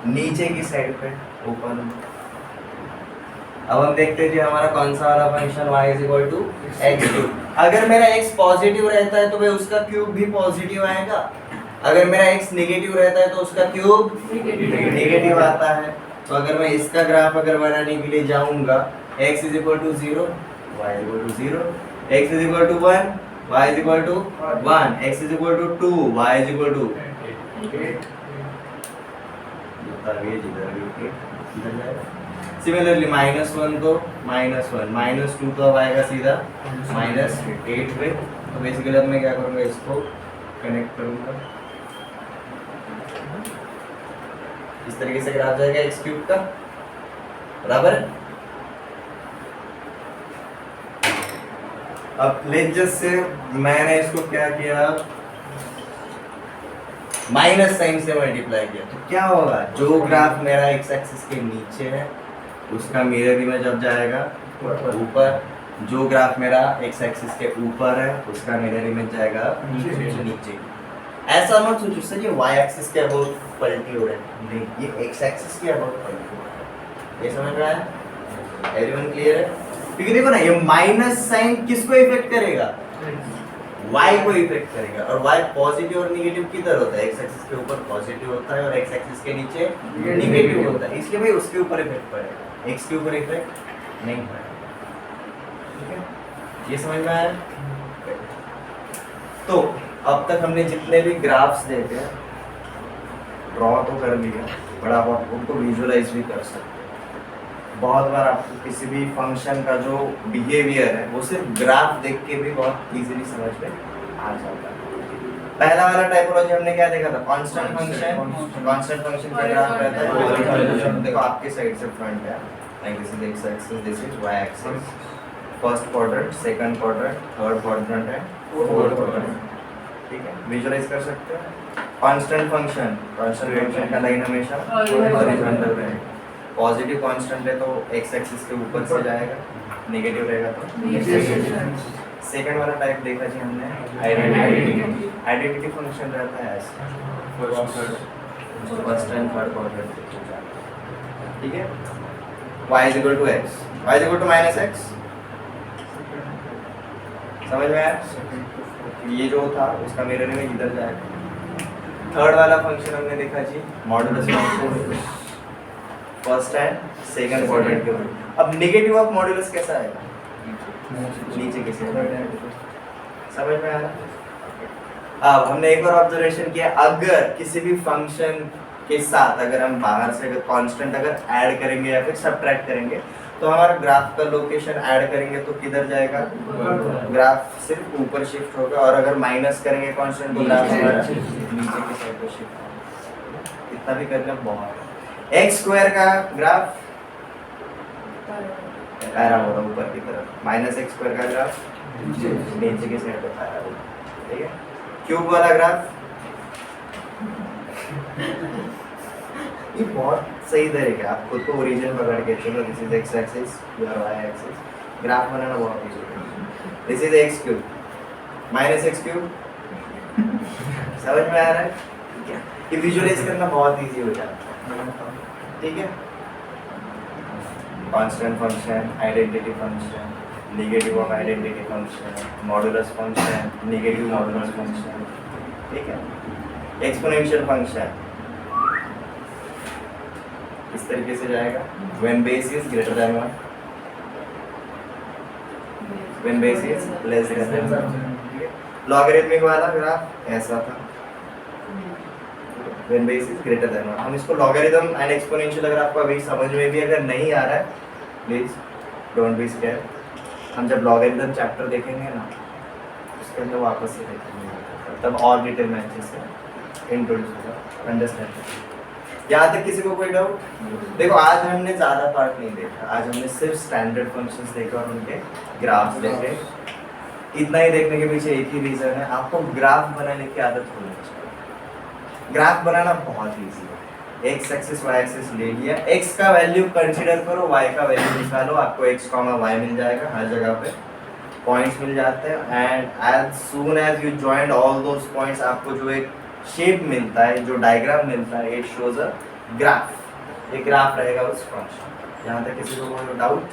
नीचे की साइड पे ऊपर। अब हम देखते हैं कि हमारा कौन सा वाला function y is equal to x cube. अगर मेरा x पॉजिटिव रहता है तो भाई उसका क्यूब भी पॉजिटिव आएगा, अगर मेरा x नेगेटिव रहता है तो उसका क्यूब नेगेटिव आता है। तो अगर मैं इसका ग्राफ अगर बनाने के लिए जाऊंगा, x is equal to 0, y is equal to 0, x is equal to 1, y is equal to 1, x is equal to 2, y is equal to 8। Similarly -1 तो -1, -2 तो अब आएगा सीधा -8 पे। तो बेसिकली अब मैं क्या करूँगा, इसको कनेक्ट करूँगा, इस तरीके से ग्राफ जाएगा x क्यूब का, बराबर। अब लेट जस्ट से मैंने इसको क्या किया, माइनस साइन से मल्टीप्लाई किया, तो क्या होगा, जो ग्राफ मेरा x एक्सिस के नीचे है उसका मिरर इमेज अब जाएगा ऊपर, जो ग्राफ मेरा x एक्सिस के ऊपर है उसका मिरर इमेज जाएगा नीचे। ऐसा मत सोचो सर ये y एक्सिस के अबाउट पलटी हो रहा है, नहीं, ये x एक्सिस के अबाउट पलटी हो रहा है। ये समझ में आया, एवरीवन क्लियर है? क्योंकि देखो ना, ये माइनस साइन किसको इफेक्ट करेगा, y को इफेक्ट करेगा, और y पॉजिटिव और नेगेटिव किधर होता है, x एक्सिस के ऊपर पॉजिटिव होता है और x एक्सिस के नीचे नेगेटिव होता है, इसलिए भाई उसके ऊपर इफेक्ट पड़ेगा, x के ऊपर इफेक्ट नहीं पड़ेगा। ठीक है, ये समझ में आया? तो अब तक हमने जितने भी ग्राफ्स देखे ड्रॉ तो कर लिया, बट आप उनको विजुअलाइज भी कर सकते हैं। बहुत बार आपको किसी भी फंक्शन का जो बिहेवियर है वो सिर्फ ग्राफ देख के भी बहुत इजीली समझ में आ जाता है। पहला वाला टाइपोलॉजी हमने क्या देखा था, कांस्टेंट फंक्शन। कांस्टेंट फंक्शन का ग्राफ रहता है, देखो आपके साइड से फ्रंट है, like this is x axis, this is y axis, first quadrant, second quadrant, third quadrant है, फोर्थ क्वाड्रेंट। ठीक है, विजुअलाइज कर सकते हैं। कांस्टेंट फंक्शन का लाइन हमेशा हॉरिजॉन्टल रहेगा। पॉजिटिव कांस्टेंट है तो एक्स एक्सिस के ऊपर से जाएगा, नेगेटिव रहेगा तो सेकंड वाला टाइप देखा जी हमने आइडेंटिटी फंक्शन रहता है ऐसे फर्स्ट एंड थर्ड क्वाड्रेंट, ठीक है। y is equal to x, y is equal to minus x, समझ में आया? ये जो था उसका मिरर में इधर जाएगा। थर्ड वाला फंक्शन हमने देखा जी modulus function, first and second quadrant के ऊपर। अब नेगेटिव ऑफ मॉडुलस कैसा आएगा? नीचे कैसे आएगा? समझ में आ रहा? अब हमने एक और ऑब्जर्वेशन किया, अगर किसी भी फंक्शन के साथ अगर हम बाहर से अगर कांस्टेंट अगर ऐड करेंगे या फिर सब्ट्रैक्ट करेंगे तो हमारा ग्राफ का लोकेशन ऐड करेंगे तो किधर जाएगा? ग्राफ सिर्फ ऊपर शिफ्ट होगा, और अगर माइनस करेंगे कांस्टेंट तो ग्राफ हमारा नीचे की साइड पे शिफ्ट होगा। इतना भी करना बहुत। x स्क्वायर का ग्राफ पैराबोला ऊपर की तरफ, माइनस एक्स स्क्वायर का ग्राफ नीचे की साइड पे पैराबोला, ठीक है। क्यूब वाला ग्राफ ये बहुत सही तरीका है, आप खुद को ओरिजिन पकड़ के चलो, this is x axis, your y axis, graph बनाना बहुत इजी है। This is x cube minus x cube, समझ में आ रहा है? ठीक है, ये विजुअलाइज करना बहुत इजी हो जाता है, ठीक है। Constant function, identity function, negative of identity function, modulus function, negative modulus function, ठीक है। एक्सपोनेंशियल फंक्शन इस तरीके से जाएगा, when base is greater than 1, when base is less than 1, logarithmic वाला ग्राफ ऐसा था, when base is greater than 1। हम इसको लॉगरिथम एंड एक्सपोनेंशियल अगर आपको अभी समझ में भी अगर नहीं आ रहा है, प्लीज डोंट बी स्कैर्ड, हम जब लॉगरिथम चैप्टर देखेंगे ना उसके अंदर वापस से देखेंगे, तब और डिटेल में अच्छे से इंट्रोड्यूस होगा, अंडरस्टैंड। यहाँ तक किसी को कोई डाउट? देखो आज हमने ज़्यादा पार्ट नहीं देखा, आज हमने सिर्फ स्टैंडर्ड फंक्शंस देखे और उनके ग्राफ्स देखे। इतना ही देखने के पीछे एक ही रीज़न है, आपको ग्राफ बनाने की आदत होनी चाहिए। ग्राफ बनाना बहुत ईजी है, एक्स एक्सिस वाई एक्सिस ले लिया, एक्स का वैल्यू कंसीडर करो, वाई का वैल्यू निकालो, आपको एक्स कॉमा वाई मिल जाएगा, हर जगह पे पॉइंट्स मिल जाते हैं। And as soon as you joined all those points, आपको जो एक शेप मिलता है, जो डायग्राम मिलता है, इट शोज अ ग्राफ। ये ग्राफ रहेगा उस फंक्शन। यहाँ तक किसी को कोई डाउट?